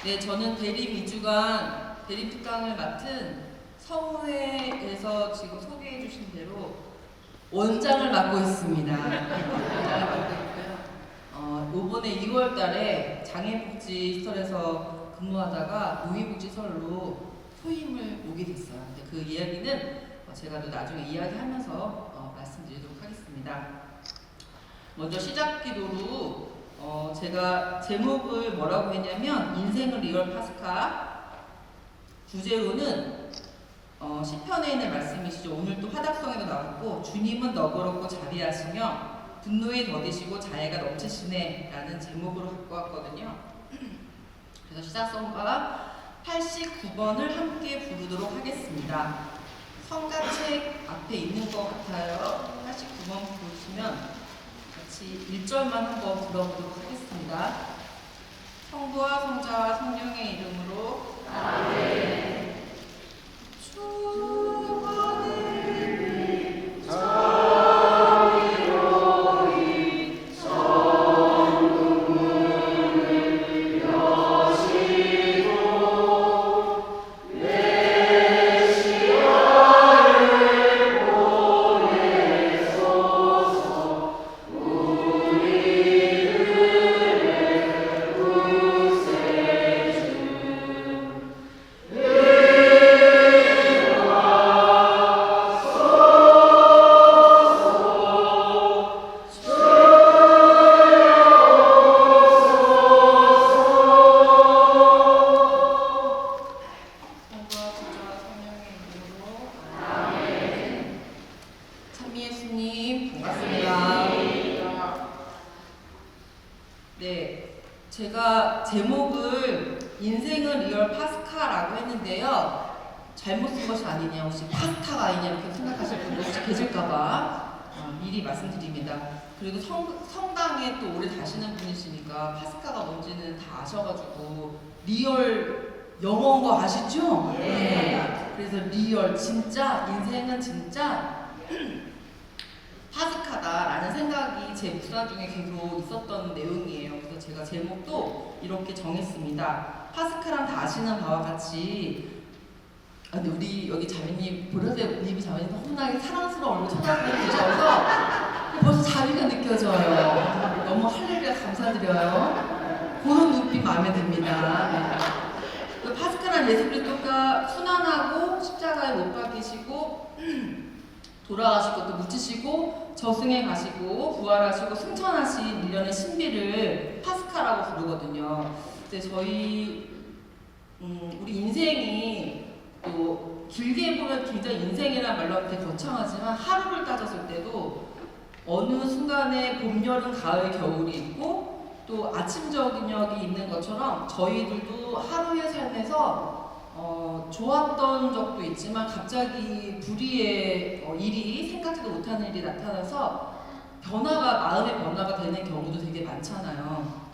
네, 저는 대립 2주간 대립 특강을 맡은 성우회에서 지금 소개해 주신 대로 원장을 맡고 있습니다. 원장을 맡고 있고요. 이번에 2월 달에 장애복지시설에서 근무하다가 노인복지시설로 소임을 오게 됐어요. 근데 그 이야기는 제가 또 나중에 이야기하면서 말씀드리도록 하겠습니다. 먼저 시작 기도로 제가 제목을 뭐라고 했냐면 인생은 리얼 파스카, 주제로는 시편에 있는 말씀이시죠. 오늘 또 화답성에도 나왔고 주님은 너그럽고 자비하시며 분노에 더디시고 자애가 넘치시네 라는 제목으로 갖고 왔거든요. 그래서 시작성가 89번을 함께 부르도록 하겠습니다. 성가책 앞에 있는 것 같아요. 89번 보시면 같이 1절만 한번 불러보도록 하겠습니다. 성부와 성자와 성령의 이름으로 아멘. 네, 제가 제목을 인생은 리얼 파스카라고 했는데요. 잘못 쓴 것이 아니냐, 혹시 파스타가 아니냐 이렇게 생각하실 분들 혹시 계실까봐 미리 말씀드립니다. 그리고 성당에 또 오래 다시는 분이시니까 파스카가 뭔지는 다 아셔가지고 리얼 영어인 거 아시죠? 네. 그래서 리얼, 진짜 인생은 진짜 파스카다라는 생각이 제 묵상 중에 계속 있었던 내용이에요. 그래서 제가 제목도 이렇게 정했습니다. 파스카란 다 아시는 바와 같이 근데 우리 여기 자매님 보라색 입이 자매님 너무나게 사랑스러운 얼굴 쳐다보고 계셔서 벌써 자비가 느껴져요. 너무 할렐루야 감사드려요. 그런 눈빛 마음에 듭니다. 네. 그 파스카란 예수 그리스도가 순환하고 십자가에 못 박히시고 돌아가시고 또 묻히시고 저승에 가시고 부활하시고 승천하신 일련의 신비를 파스카라고 부르거든요. 근데 저희 우리 인생이 또 길게 보면 굉장히 인생이란 말로 되게 거창하지만 하루를 따졌을 때도 어느 순간에 봄, 여름, 가을, 겨울이 있고 또 아침, 저녁이 있는 것처럼 저희들도 하루의 삶에서 좋았던 적도 있지만 갑자기 불의의 일이 생각지도 못하는 일이 나타나서 마음의 변화가 되는 경우도 되게 많잖아요.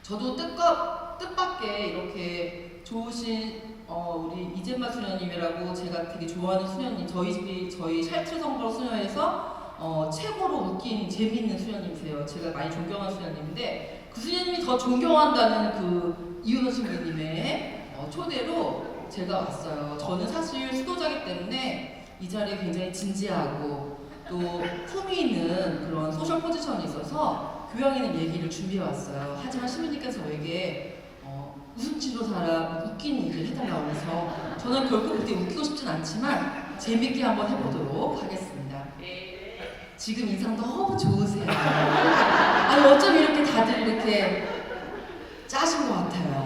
저도 뜻밖의 이렇게 좋으신 우리 이재마 수녀님이라고 제가 되게 좋아하는 수녀님, 저희 샬트 성서 수녀에서 최고로 웃긴 재미있는 수녀님이세요. 제가 많이 존경하는 수녀님인데 그 수녀님이 더 존경한다는 그 이윤호 신부님의 초대로 제가 왔어요. 저는 사실 수도자이기 때문에 이 자리에 굉장히 진지하고 또 품위 있는 그런 소셜 포지션이 있어서 교양 있는 얘기를 준비해 왔어요. 하지만 신부님께서 저에게 웃음 지도사라 웃긴 얘기를 해달라고 해서 저는 결코 그렇게 웃기고 싶진 않지만 재밌게 한번 해보도록 하겠습니다. 지금 인상 너무 좋으세요. 아니 어쩜 이렇게 다들 이렇게 짜신 것 같아요.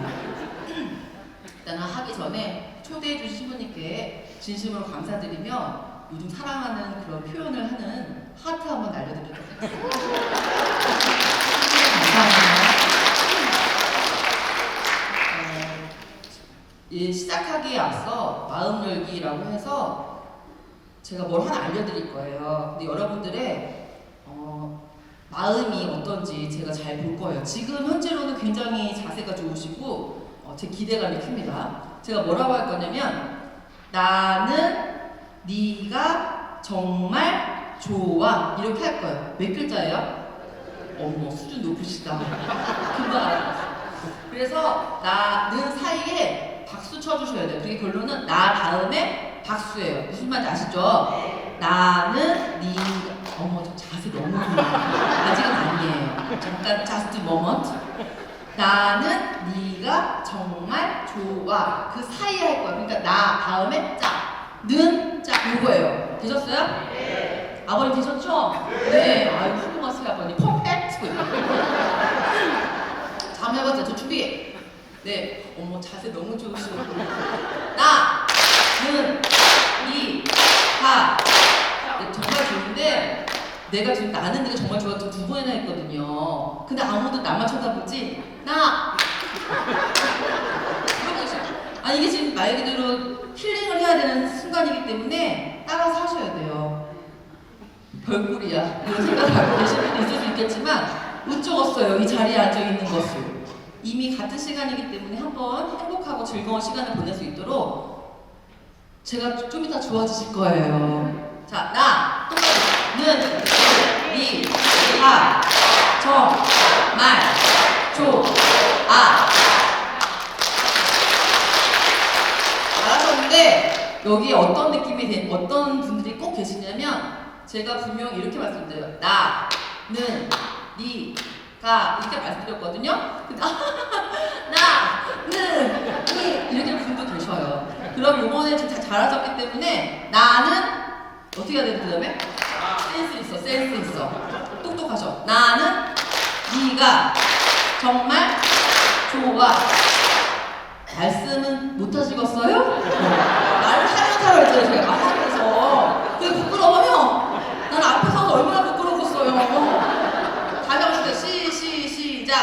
일단은 하기 전에 초대해주신 신부님께 진심으로 감사드리며 요즘 사랑하는 그런 표현을 하는 하트 한번 날려드리도록 하겠습니다. 감사합니다. 시작하기에 앞서 마음 열기라고 해서 제가 뭘 하나 알려드릴 거예요. 근데 여러분들의 마음이 어떤지 제가 잘 볼 거예요. 지금 현재로는 굉장히 자세가 좋으시고 제 기대감이 큽니다. 제가 뭐라고 할 거냐면 나는 네가 정말 좋아 이렇게 할 거예요. 몇 글자예요? 어머 수준 높으시다. 금방 알았어요. 그래서 나는 사이에 박수 쳐주셔야 돼요. 그게 결론은 나 다음에 박수예요. 무슨 말인지 아시죠? 나는 니 어머 저 자세 너무 아직은 아니에요. 잠깐 just a moment. 나는 네가 정말 좋아. 그 사이에 할 거야. 그러니까 나 다음에 는 이거예요. 되셨어요? 네. 아버님 되셨죠? 네. 아유 훌륭하세요 아버님. 퍼펙트. 자 한번 해보자. 저 준비. 네. 어머 자세 너무 좋으시고. 나는 네가 네, 정말 좋은데 내가 지금 나는 네가 정말 좋아 두 번이나 했거든요. 근데 아무도 나만 쳐다보지. 아니 이게 지금 말 그대로 힐링을 해야 되는 순간이기 때문에 따라서 하셔야 돼요. 별꼴이야 이런 생각하고 계신 분도 있을 수 있겠지만 못 적었어요. 이 자리에 앉아있는 것을. 이미 같은 시간이기 때문에 한번 행복하고 즐거운 시간을 보낼 수 있도록 제가 좀 이따 좋아지실 거예요. 자, 나는 네가 정말 좋아. 잘하셨는데 여기 어떤 느낌이 어떤 분들이 꼭 계시냐면 제가 분명히 이렇게 말씀드려요. 나는 네가 이렇게 말씀드렸거든요. 근데 나는 이렇게 분도 계셔요. 그럼 이번에 좀 잘하셨기 때문에 나는 어떻게 해야 되는 그 다음에? 센스 있어. 똑똑하셔. 나는 네가 정말 좋아. 말씀은 못 하시겠어요? 말을 하려고 했잖아요. 제가 말하면서. 그게 부끄러워요. 난 앞에 서서 얼마나 부끄러웠어요. 다시 한번 할게요. 시작.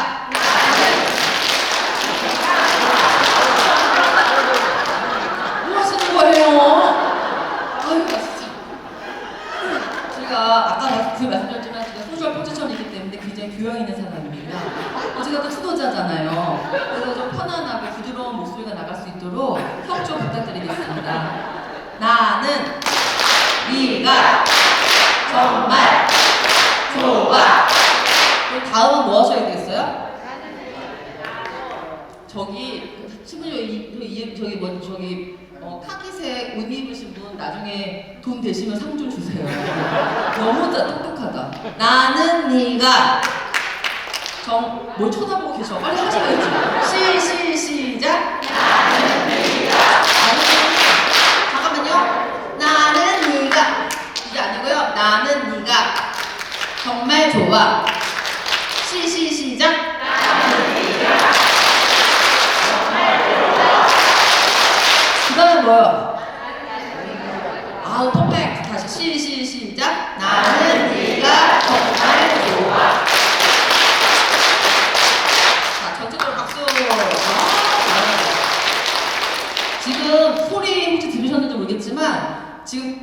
뭐 하시는 거예요? 아유, 나 진짜. 제가 아까 말씀드렸지만 제가 소셜 포지션이기 때문에 굉장히 교양 있는 사람입니다. 제가 또 투도자잖아요. 그래서 좀 편안하고 부드러운 목소리가 나갈 수 있도록 협조 부탁드리겠습니다. 나는 네가 정말 좋아. 그럼 다음은 뭐 하셔야 되겠어요? 저기 신부님 저기 카키색 옷 입으신 분 나중에 돈 되시면 상 좀 주세요. 너무 똑똑하다. 나는 네가 뭘 쳐다보고 계셔? 빨리 하셔야지. 시작. 나는 네가 잠깐만요. 나는 네가 이게 아니고요. 나는 네가 정말 좋아. 시작. 나는 네가 정말 좋아. 그다음에 뭐요? 아우 퍼펙트. 다시 시작. 나는 네가 정말 좋아. 자 전체적으로 박수. 지금 소리 혹시 들으셨는지 모르겠지만 지금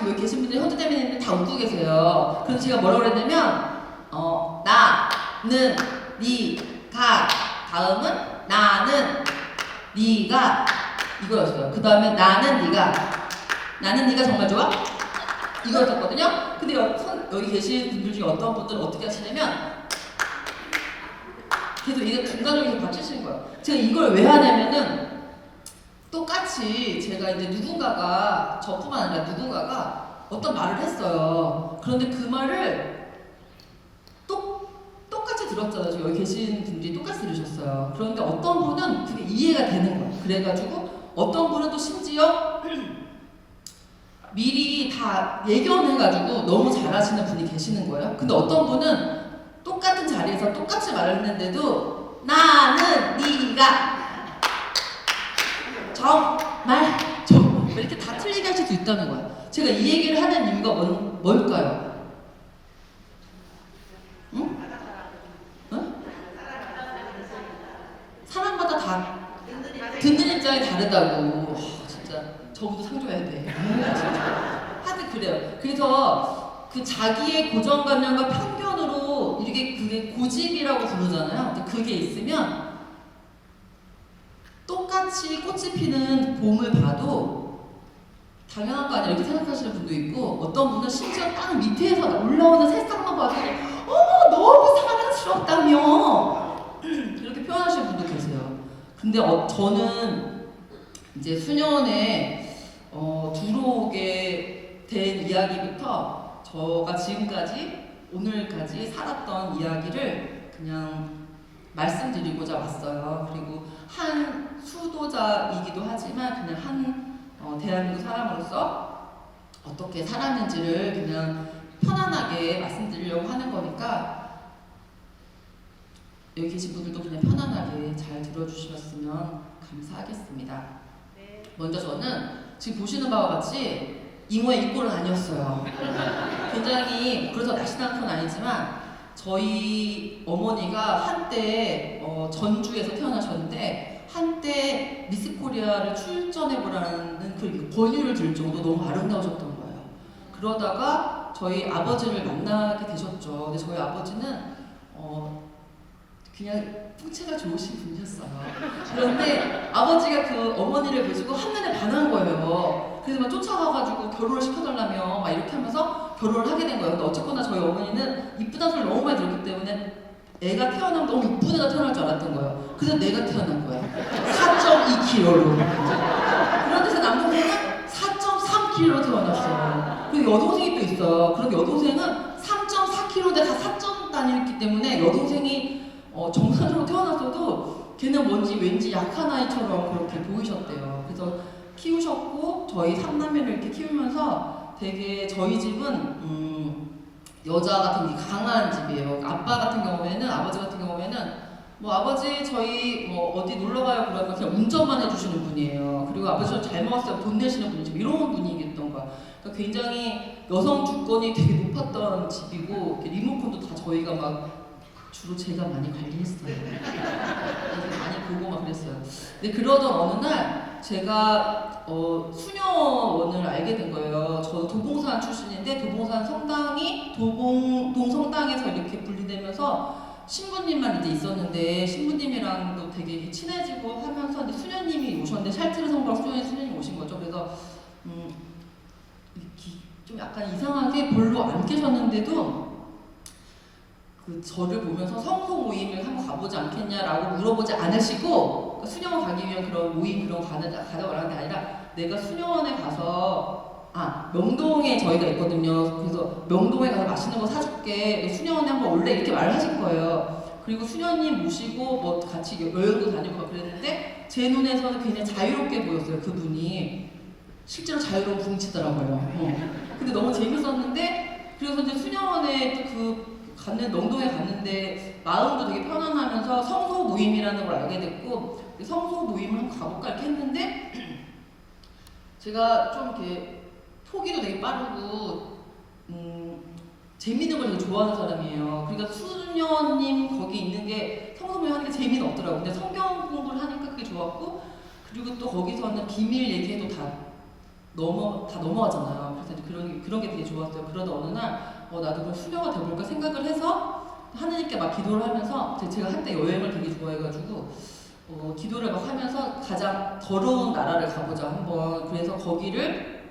여기 계신 분들이 현재 때문에 다 웃고 계세요. 그래서 제가 뭐라고 그랬냐면 나는 네가 다음은 나는 네가 이거였어요. 그 다음에 나는 네가 정말 좋아? 이거였었거든요. 근데 여기 계신 분들 중에 어떤 분들은 어떻게 하시냐면 계속 이게 중간으로 계속 맞추시는 거예요. 제가 이걸 왜 하냐면은 똑같이 제가 이제 누군가가 저뿐만 아니라 누군가가 어떤 말을 했어요. 그런데 그 말을 똑같이 들었잖아요. 여기 계신 분들이 똑같이 들으셨어요. 그런데 어떤 분은 그게 이해가 되는 거예요. 그래가지고 어떤 분은 또 심지어 미리 다 예견해가지고 너무 잘하시는 분이 계시는 거예요. 근데 어떤 분은 똑같은 자리에서 똑같이 말을 했는데도 나는 네가 정말 이렇게 다 틀리게 하실 수 있다는 거예요. 제가 이 얘기를 하는 이유가 뭘까요? 응? 응? 사람마다 다 듣는 입장이 다르다고. 진짜 저부터 상 줘야 돼. 하여튼 그래요. 그래서 그 자기의 고정관념과 편견으로 그게 고집이라고 부르잖아요. 근데 그게 있으면 똑같이 꽃이 피는 봄을 봐도 당연한 거 아니야 이렇게 생각하시는 분도 있고 어떤 분은 심지어 땅 밑에서 올라오는 새싹만 봐도 어머 너무 사랑스럽다며 이렇게 표현하시는 근데 저는 이제 수년에 들어오게 된 이야기부터 저가 지금까지 오늘까지 살았던 이야기를 그냥 말씀드리고자 왔어요. 그리고 한 수도자이기도 하지만 그냥 한 대한민국 사람으로서 어떻게 살았는지를 그냥 편안하게 말씀드리려고 하는 거니까 여기 계신 분들도 그냥 편안하게 잘 들어주셨으면 감사하겠습니다. 네. 먼저 저는 지금 보시는 바와 같이 잉어의 입고는 아니었어요. 굉장히 그래서 날씬한 건 아니지만 저희 어머니가 한때 전주에서 태어나셨는데 한때 미스 코리아를 출전해보라는 그 권유를 들 정도 너무 아름다우셨던 거예요. 그러다가 저희 아버지를 만나게 되셨죠. 근데 저희 아버지는 그냥 풍채가 좋으신 분이셨어요. 그런데 아버지가 그 어머니를 보시고 한눈에 반한 거예요. 그래서 막 쫓아가가지고 결혼을 시켜달라며 막 이렇게 하면서 결혼을 하게 된 거예요. 근데 어쨌거나 저희 어머니는 이쁘다는 소리를 너무 많이 들었기 때문에 애가 태어나면 너무 이쁜 애가 태어날 줄 알았던 거예요. 그래서 내가 태어난 거예요. 4.2kg로. 그런 데서 남동생은 4.3kg로 태어났어요. 그리고 여동생이 또 있어요. 그런데 여동생은 3.4kg인데 다 4점 단위였기 때문에 여동생이 정상적으로 태어났어도 걔는 왠지 약한 아이처럼 그렇게 보이셨대요. 그래서 키우셨고 저희 3남매를 이렇게 키우면서 되게 저희 집은 여자 같은 게 강한 집이에요. 아빠 같은 경우에는 아버지 같은 경우에는 뭐 아버지 저희 뭐 어디 놀러 가요 그러면 그냥 운전만 해주시는 분이에요. 그리고 아버지 잘 먹었어요 돈 내시는 분이죠. 이런 분위기였던 거야. 그러니까 굉장히 여성 주권이 되게 높았던 집이고 리모컨도 다 저희가 막 주로 제가 많이 관리했어요. 많이 보고 막 그랬어요. 근데 그러던 어느 날 제가 수녀원을 알게 된 거예요. 저도 도봉산 출신인데 도봉산 성당이 도봉동 성당에서 이렇게 분리되면서 신부님만 이제 있었는데 신부님이랑도 되게 친해지고 하면서 근데 수녀님이 오셨는데 샬트르 성당 수녀님 오신 거죠. 그래서 좀 약간 이상하게 별로 안 계셨는데도 그 저를 보면서 성소 모임을 한번 가보지 않겠냐라고 물어보지 않으시고 수녀원 가기 위한 그런 모임 그런 가자고 하는 게 아니라 내가 수녀원에 가서 명동에 저희가 있거든요. 그래서 명동에 가서 맛있는 거 사줄게. 수녀원에 한번 올래 이렇게 말을 하신 거예요. 그리고 수녀님 모시고 뭐 같이 여행도 다니고 막 그랬는데 제 눈에서는 굉장히 자유롭게 보였어요. 그분이 실제로 자유로운 분이시더라고요. 근데 너무 재밌었는데 그래서 이제 수녀원에 명동에 갔는데 마음도 되게 편안하면서 성소 모임이라는 걸 알게 됐고 성소 모임을 한번 가볼까 이렇게 했는데 제가 좀 이렇게 포기도 되게 빠르고 재밌는 걸 되게 좋아하는 사람이에요. 그러니까 수녀님 거기 있는 게 성소 모임 하는 게 재미는 없더라고요. 근데 성경 공부를 하니까 그게 좋았고 그리고 또 거기서는 비밀 얘기해도 다 넘어가잖아요. 그래서 그런 게 되게 좋았어요. 그러다 어느 날 나도 그럼 수녀가 돼볼까 생각을 해서 하느님께 막 기도를 하면서 제가 한때 여행을 되게 좋아해가지고 기도를 막 하면서 가장 더러운 나라를 가보자 한번. 그래서 거기를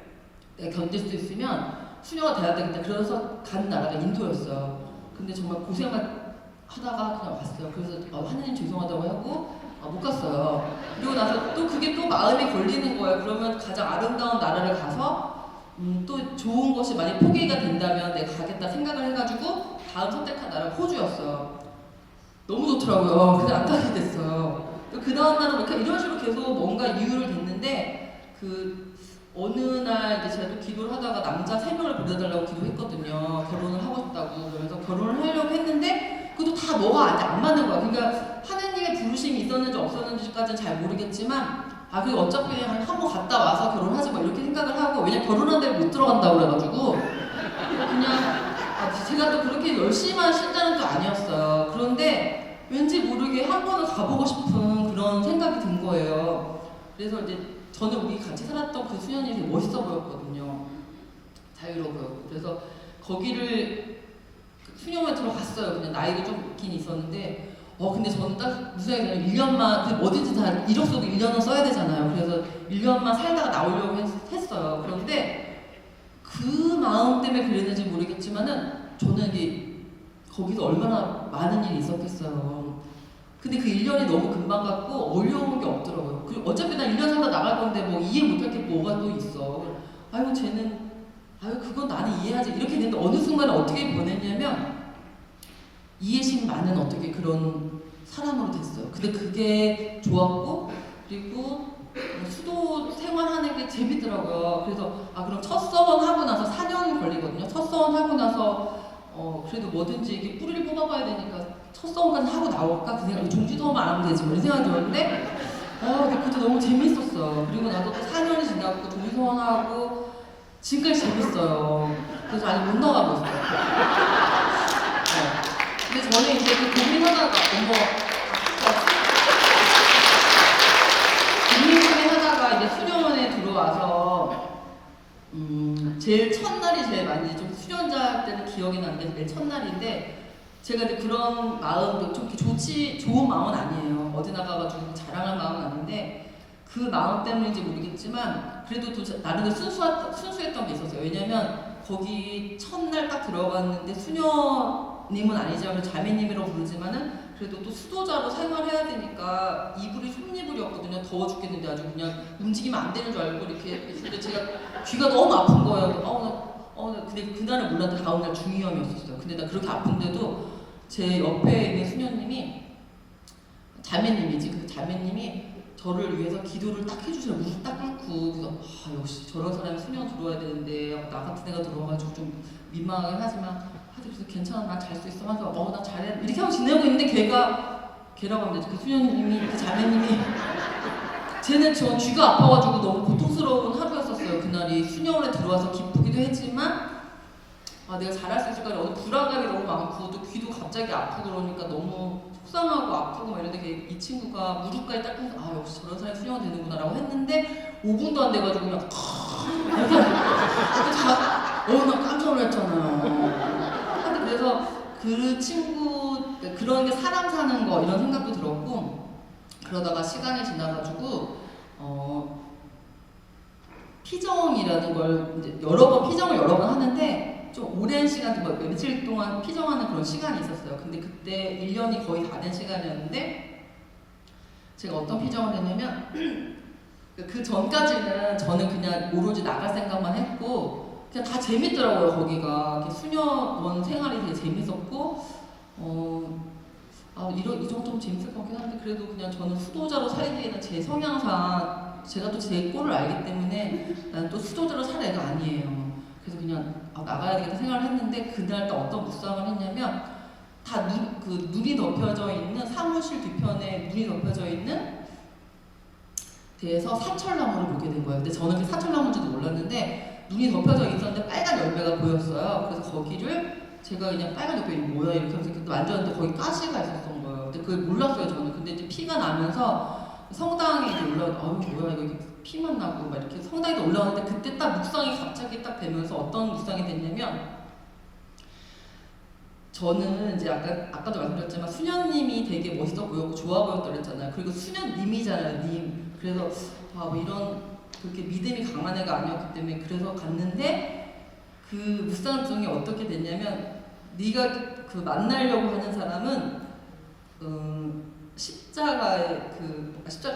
내가 견딜 수 있으면 수녀가 돼야 되겠다. 그래서 간 나라가 인도였어요. 근데 정말 고생만 하다가 그냥 왔어요. 그래서 하느님 죄송하다고 하고 못 갔어요. 그리고 나서 또 그게 또 마음에 걸리는 거예요. 그러면 가장 아름다운 나라를 가서 또 좋은 것이 만약 포기가 된다면 내가 가겠다 생각을 해가지고 다음 선택한 나라가 호주였어요. 너무 좋더라고요. 그래서 안 가게 됐어요. 그 다음 날은 이런 식으로 계속 뭔가 이유를 댔는데 어느 날 이제 제가 또 기도를 하다가 남자 3명을 보내달라고 기도했거든요. 결혼을 하고 싶다고. 그러면서 결혼을 하려고 했는데 그것도 다 뭐가 이제 안 맞는 거야. 그러니까 하느님의 부르심이 있었는지 없었는지까지는 잘 모르겠지만 그리고 어차피 한 번 갔다 와서 결혼하지 뭐 이렇게 생각을 하고 왜냐면 결혼한 데를 못 들어간다고 그래가지고 그냥 제가 또 그렇게 열심한 신자는 또 아니었어요. 그런데 왠지 모르게 한 번은 가보고 싶은 그런 생각이 든 거예요. 그래서 이제 저는 우리 같이 살았던 그 수녀님이 되게 멋있어 보였거든요. 자유로워 보였고. 그래서 거기를 수녀원에 들어갔어요. 그냥 나이도 좀 있긴 있었는데 근데 저는 딱 무슨 얘기냐면 1년만 어디든 다 이력서도 1년은 써야 되잖아요. 그래서 1년만 살다가 나오려고 했어요. 그런데 그 마음 때문에 그랬는지 모르겠지만은 저는 이제 거기서 얼마나 많은 일이 있었겠어요. 근데 그 1년이 너무 금방 갔고 어려운 게 없더라고요. 그리고 어차피 나 1년 살다 나갈 건데 뭐 이해 못할 게 뭐가 또 있어. 아이고 쟤는 아유 그건 나는 이해하지 이렇게 됐는데 어느 순간에 어떻게 보냈냐면 이해심 많은 어떻게 그런 사람으로 됐어요. 근데 그게 좋았고 그리고 수도 생활하는 게 재밌더라고요. 그래서 아 그럼 첫 서원 하고 나서 4년 걸리거든요. 첫 서원 하고 나서 그래도 뭐든지 이게 뿌리를 뽑아봐야 되니까 첫 서원까지 하고 나올까 그 생각. 종지서원만 안 하면 되지 뭐 이런 생각이 들었는데 근데 그때 너무 재밌었어. 그리고 나서 또 4년이 지나고 또 종지서원하고 지금까지 재밌어요. 그래서 아직 못 나가고 있어요. 근데 저는 이제 그 고민하다가 고민하다가 이제 수련원에 들어와서 제일 첫날이 제일 많이 좀 수련자 때는 기억이 나는데 맨 첫날인데 제가 이제 그런 마음도 좀 이렇게 좋은 마음은 아니에요. 어디 나가가지고 자랑할 마음은 아닌데 그 마음 때문인지 모르겠지만 그래도 또 나름대로 순수했던 게 있었어요. 왜냐면 거기 첫날 딱 들어갔는데 수녀님은 아니죠. 그래서 자매님이라고 부르지만은 그래도 또 수도자로 생활해야 되니까 이불이 솜이불이었거든요. 더워 죽겠는데 아주 그냥 움직이면 안 되는 줄 알고 이렇게 근데 제가 귀가 너무 아픈 거예요. 근데 그날은 몰랐는데 다음날 중이염이었어요. 근데 나 그렇게 아픈데도 제 옆에 있는 수녀님이 자매님이지. 그 자매님이 저를 위해서 기도를 딱 해주세요. 무릎 딱 꿇고 그래서 역시 저런 사람이 수녀 들어와야 되는데 나 같은 애가 들어와가지고 좀 민망하긴 하지만 그래서 괜찮아 난 잘 수 있어 하면서 나 잘해 이렇게 하고 지내고 있는데 걔라고 하면 되지. 그 수녀님이 그 자매님이 쟤는 저 귀가 아파가지고 너무 고통스러운 하루였었어요. 그날이 수녀원에 들어와서 기쁘기도 했지만 내가 잘할 수 있을까 어느 불안감이 너무 많고 또 귀도 갑자기 아프고 그러니까 너무 속상하고 아프고 막 이런데 이 친구가 무릎까지 딱 해서 역시 저런 사람이 수녀원 되는구나 라고 했는데 5분도 안 돼가지고 그냥 나 깜짝 놀랐잖아요. 하여튼 그래서 그 친구 그런 게 사람 사는 거 이런 생각도 들었고 그러다가 시간이 지나가지고 피정이라는 걸 이제 피정을 여러 번 하는데 좀 오랜 시간, 며칠 동안 피정하는 그런 시간이 있었어요. 근데 그때 1년이 거의 다 된 시간이었는데 제가 어떤 피정을 했냐면 그 전까지는 저는 그냥 오로지 나갈 생각만 했고 그냥 다 재밌더라고요. 거기가 수녀원 생활이 되게 재밌었고 이 정도면 재밌을 것 같긴 한데 그래도 그냥 저는 수도자로 살기에는 제 성향상 제가 또 제 꼴을 알기 때문에 나는 또 수도자로 살 애가 아니에요. 그래서 그냥 나가야 되겠다 생각을 했는데 그날 또 어떤 묵상을 했냐면 다 눈이 덮여져 있는 사무실 뒤편에 눈이 덮여져 있는 데에서 사철나무를 보게 된 거예요. 근데 저는 그 사철나무인지도 몰랐는데 눈이 덮여져 있었는데 빨간 열매가 보였어요. 그래서 거기를 제가 그냥 빨간 열매 뭐야 이렇게 하면서 만졌는데 거기 가시가 있었던 거예요. 근데 그걸 몰랐어요 저는. 근데 이제 피가 나면서 성당에 이제 뭐야 이거 피만 나고 막 이렇게 성당에 올라왔는데 그때 딱 묵상이 갑자기 딱 되면서 어떤 묵상이 됐냐면 저는 이제 아까도 말씀드렸지만 수녀님이 되게 멋있어 보였고 좋아 보였다 그랬잖아요. 그리고 수녀님이잖아요, 님. 그래서 뭐 이런 그렇게 믿음이 강한 애가 아니었기 때문에 그래서 갔는데 그 묵상 중에 어떻게 됐냐면 네가 그 만나려고 하는 사람은 십자가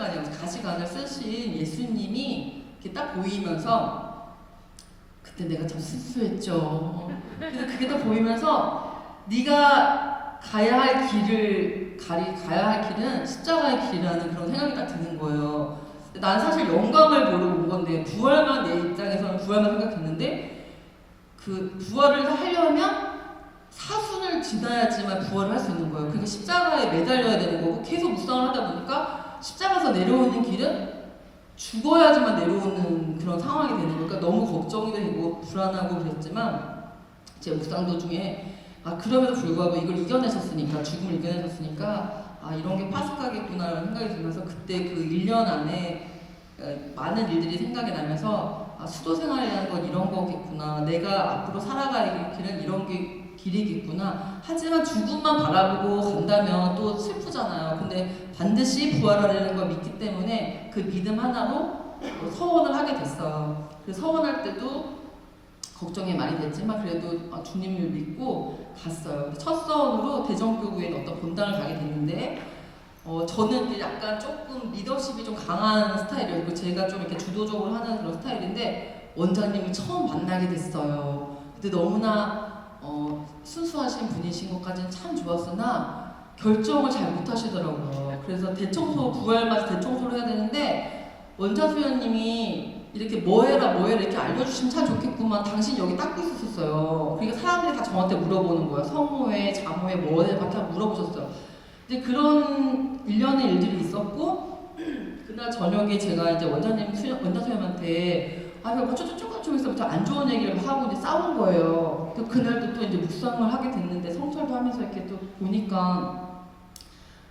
아니라 가시관을 쓰신 예수님이 이렇게 딱 보이면서 그때 내가 참 순수했죠. 그래서 그게 딱 보이면서 네가 가야 할 길은 십자가의 길이라는 그런 생각이 딱 드는 거예요. 난 사실 영광을 보러 온 건데 부활만 내 입장에서는 부활만 생각했는데 그 부활을 하려면 사순을 지나야지만 부활을 할 수 있는 거예요. 그러니까 십자가에 매달려야 되는 거고 계속 묵상을 하다 보니까 십자가에서 내려오는 길은 죽어야지만 내려오는 그런 상황이 되는 거니까 너무 걱정이 되고 불안하고 그랬지만 제 묵상 도중에 그럼에도 불구하고 이걸 이겨내셨으니까 죽음을 이겨내셨으니까 이런 게 파스카겠구나라는 생각이 들면서 그때 그 1년 안에 많은 일들이 생각이 나면서 수도 생활이라는 건 이런 거겠구나. 내가 앞으로 살아갈 길은 이런 길이겠구나. 하지만 죽음만 바라보고 간다면 또 슬프잖아요. 근데 반드시 부활하려는 걸 믿기 때문에 그 믿음 하나로 서원을 하게 됐어요. 그래서 서원할 때도 걱정이 많이 됐지만 그래도 주님을 믿고 갔어요. 첫 서원으로 대전교구에 어떤 본당을 가게 됐는데 저는 이제 약간 조금 리더십이 좀 강한 스타일이에요. 그리고 제가 좀 이렇게 주도적으로 하는 그런 스타일인데 원장님을 처음 만나게 됐어요. 근데 너무나 순수하신 분이신 것까지는 참 좋았으나 결정을 잘 못하시더라고요. 그래서 대청소 부활마다 대청소를 해야 되는데 원장 수연님이 이렇게 뭐 해라 이렇게 알려주시면 참 좋겠구만. 당신 여기 닦고 있었어요. 그러니까 사람들이 다 저한테 물어보는 거예요. 성모회, 자모회, 뭐해 막 다 물어보셨어요. 근데 그런 일련의 일들이 있었고 그날 저녁에 제가 이제 원장 수연님한테 쪼쪼쪼쪼쪼면서부터 안 좋은 얘기를 하고 이제 싸운 거예요. 그날도 또 이제 묵상을 하게 됐는데 성철도 하면서 이렇게 또 보니까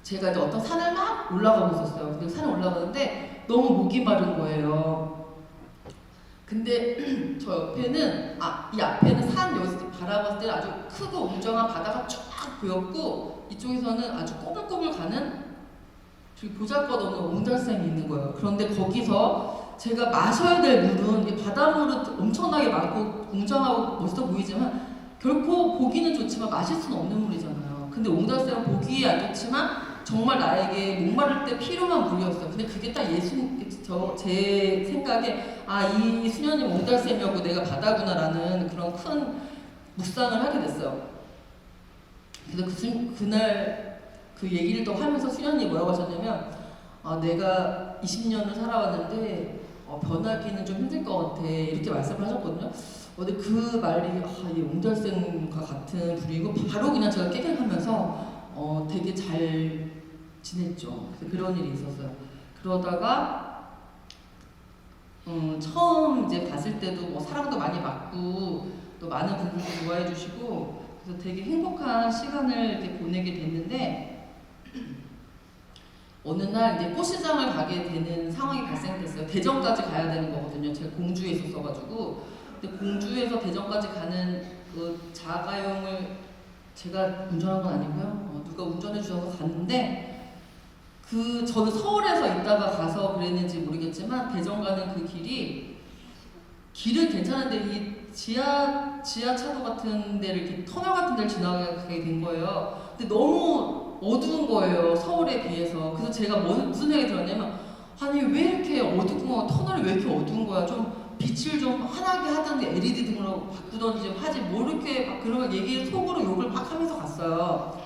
제가 이제 어떤 산을 막 올라가고 있었어요. 근데 산에 올라가는데 너무 목이 마른 거예요. 근데 저 옆에는 이 앞에는 산 여기서 바라봤을 때 아주 크고 웅장한 바다가 쫙 보였고 이쪽에서는 아주 꼬불꼬불 가는 보잘것없는 옹달샘이 있는 거예요. 그런데 거기서 제가 마셔야 될 물은 이게 바닷물은 엄청나게 많고 웅장하고 멋있어 보이지만 결코 보기는 좋지만 마실 수는 없는 물이잖아요. 근데 옹달샘은 보기에 안 좋지만 정말 나에게 목마를 때 필요한 물이었어요. 근데 그게 딱 제 생각에 이 수녀님 옹달샘이었고 내가 바다구나라는 그런 큰 묵상을 하게 됐어요. 그래서 그날 그 얘기를 또 하면서 수녀님이 뭐라고 하셨냐면 내가 20년을 살아왔는데 변하기는 좀 힘들 것 같아 이렇게 말씀을 하셨거든요. 근데 그 말이 이 옹달샘과 같은 분이고 바로 그냥 제가 깨갱하면서 되게 잘 지냈죠. 그런 일이 있었어요. 그러다가 처음 이제 봤을 때도 뭐 사랑도 많이 받고 또 많은 분들도 좋아해 주시고 그래서 되게 행복한 시간을 이렇게 보내게 됐는데 어느 날 이제 꽃시장을 가게 되는 상황이 발생됐어요. 대전까지 가야 되는 거거든요. 제가 공주에 있었어가지고 근데 공주에서 대전까지 가는 그 자가용을 제가 운전한 건 아니고요. 누가 운전해 주셔서 갔는데 저는 서울에서 있다가 가서 그랬는지 모르겠지만 대전 가는 그 길은 괜찮은데 이 지하차도 같은 데를 이렇게 터널 같은 데를 지나가게 된 거예요. 근데 너무 어두운 거예요. 서울에 비해서. 그래서 제가 무슨 생각이 들었냐면 아니 왜 이렇게 어두운 거야? 터널이 왜 이렇게 어두운 거야? 좀 빛을 좀 환하게 하던지 LED 등으로 바꾸던지 좀 하지 뭐 이렇게 막 그런 얘기 속으로 욕을 막 하면서 갔어요.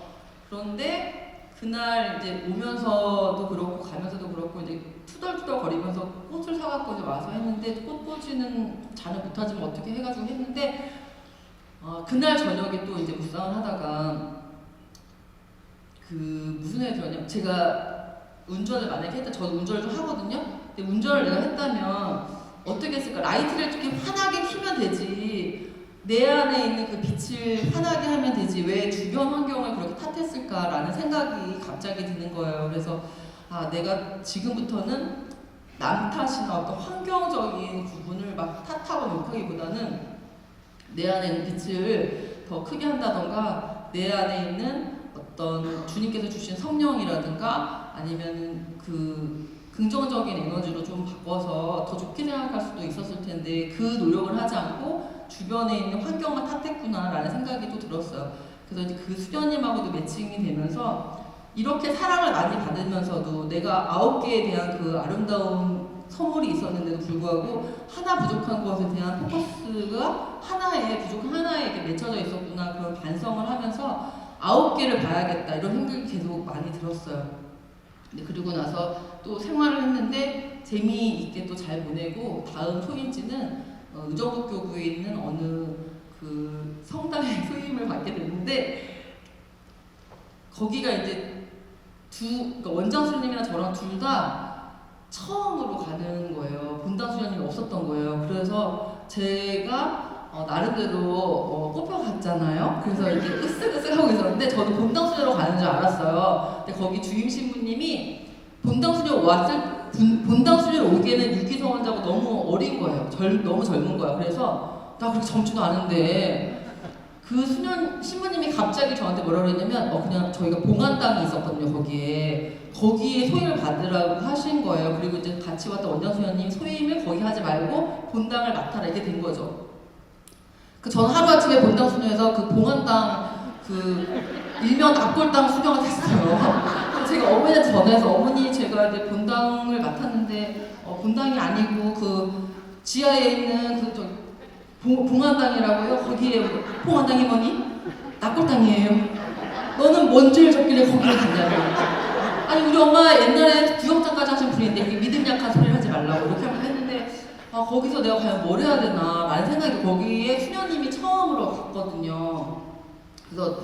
그런데 그날 이제 오면서도 그렇고 가면서도 그렇고 이제 투덜투덜 거리면서 꽃을 사갖고 이제 와서 했는데 꽃꽂이는 잘은 못하지만 어떻게 해가지고 했는데 그날 저녁에 또 이제 묵상을 하다가 무슨 생각이 들었냐면 제가 운전을 만약에 했다 저도 운전을 좀 하거든요. 근데 운전을 내가 했다면 어떻게 했을까? 라이트를 좀 환하게 켜면 되지. 내 안에 있는 그 빛을 환하게 하면 되지 왜 주변 환경을 그렇게 탓했을까라는 생각이 갑자기 드는 거예요. 그래서 내가 지금부터는 남 탓이나 어떤 환경적인 부분을 막 탓하고 욕하기보다는 내 안에 있는 빛을 더 크게 한다던가 내 안에 있는 어떤 주님께서 주신 성령이라든가 아니면 긍정적인 에너지로 좀 바꿔서 더 좋게 생각할 수도 있었을 텐데 그 노력을 하지 않고 주변에 있는 환경만 탓했구나라는 생각이 또 들었어요. 그래서 이제 그 수녀님하고도 매칭이 되면서 이렇게 사랑을 많이 받으면서도 내가 9개에 대한 그 아름다운 선물이 있었는데도 불구하고 하나 부족한 것에 대한 포커스가 부족한 하나에 이렇게 맺혀져 있었구나 그런 반성을 하면서 9개를 봐야겠다 이런 생각이 계속 많이 들었어요. 그리고 나서 또 생활을 했는데 재미있게 또 잘 보내고 다음 소인지는 의정부교구에 있는 어느 그 성당의 소임을 받게 됐는데 거기가 이제 그러니까 원장 수녀님이랑 저랑 둘 다 처음으로 가는 거예요. 본당 수녀님이 없었던 거예요. 그래서 제가 나름대로 뽑혀갔잖아요. 그래서 이렇게 으쓱으쓱하고 있었는데 저는 본당 수녀로 가는 줄 알았어요. 근데 거기 주임 신부님이 본당 수녀로 오기에는 유기성원자고 너무 어린 거예요. 너무 젊은 거야. 그래서 나 그렇게 젊지도 않은데 그 신부님이 갑자기 저한테 뭐라고 했냐면 그냥 저희가 봉안당이 있었거든요. 거기에 소임을 받으라고 하신 거예요. 그리고 이제 같이 왔던 원장수녀님 소임을 거기 하지 말고 본당을 맡아라 이게 된 거죠. 저는 하루아침에 본당 수녀에서 그 봉안당 일명 납골당 수녀가 됐어요. 제가 어머니한테 전화해서 어머니 제가 이제 본당을 맡았는데 본당이 아니고 그 지하에 있는 그 봉안당이라고요. 거기에 봉안당이 뭐니? 납골당이에요. 너는 뭔 죄를 졌길래 거기를 갔냐고. 아니 우리 엄마 옛날에 구역장까지 하신 분인데 이게 믿음 약한 소리를 하지 말라고 이렇게 하면 했는데 거기서 내가 과연 뭘 해야 되나 라는 생각이 거기에 수녀님이 처음으로 갔거든요. 그래서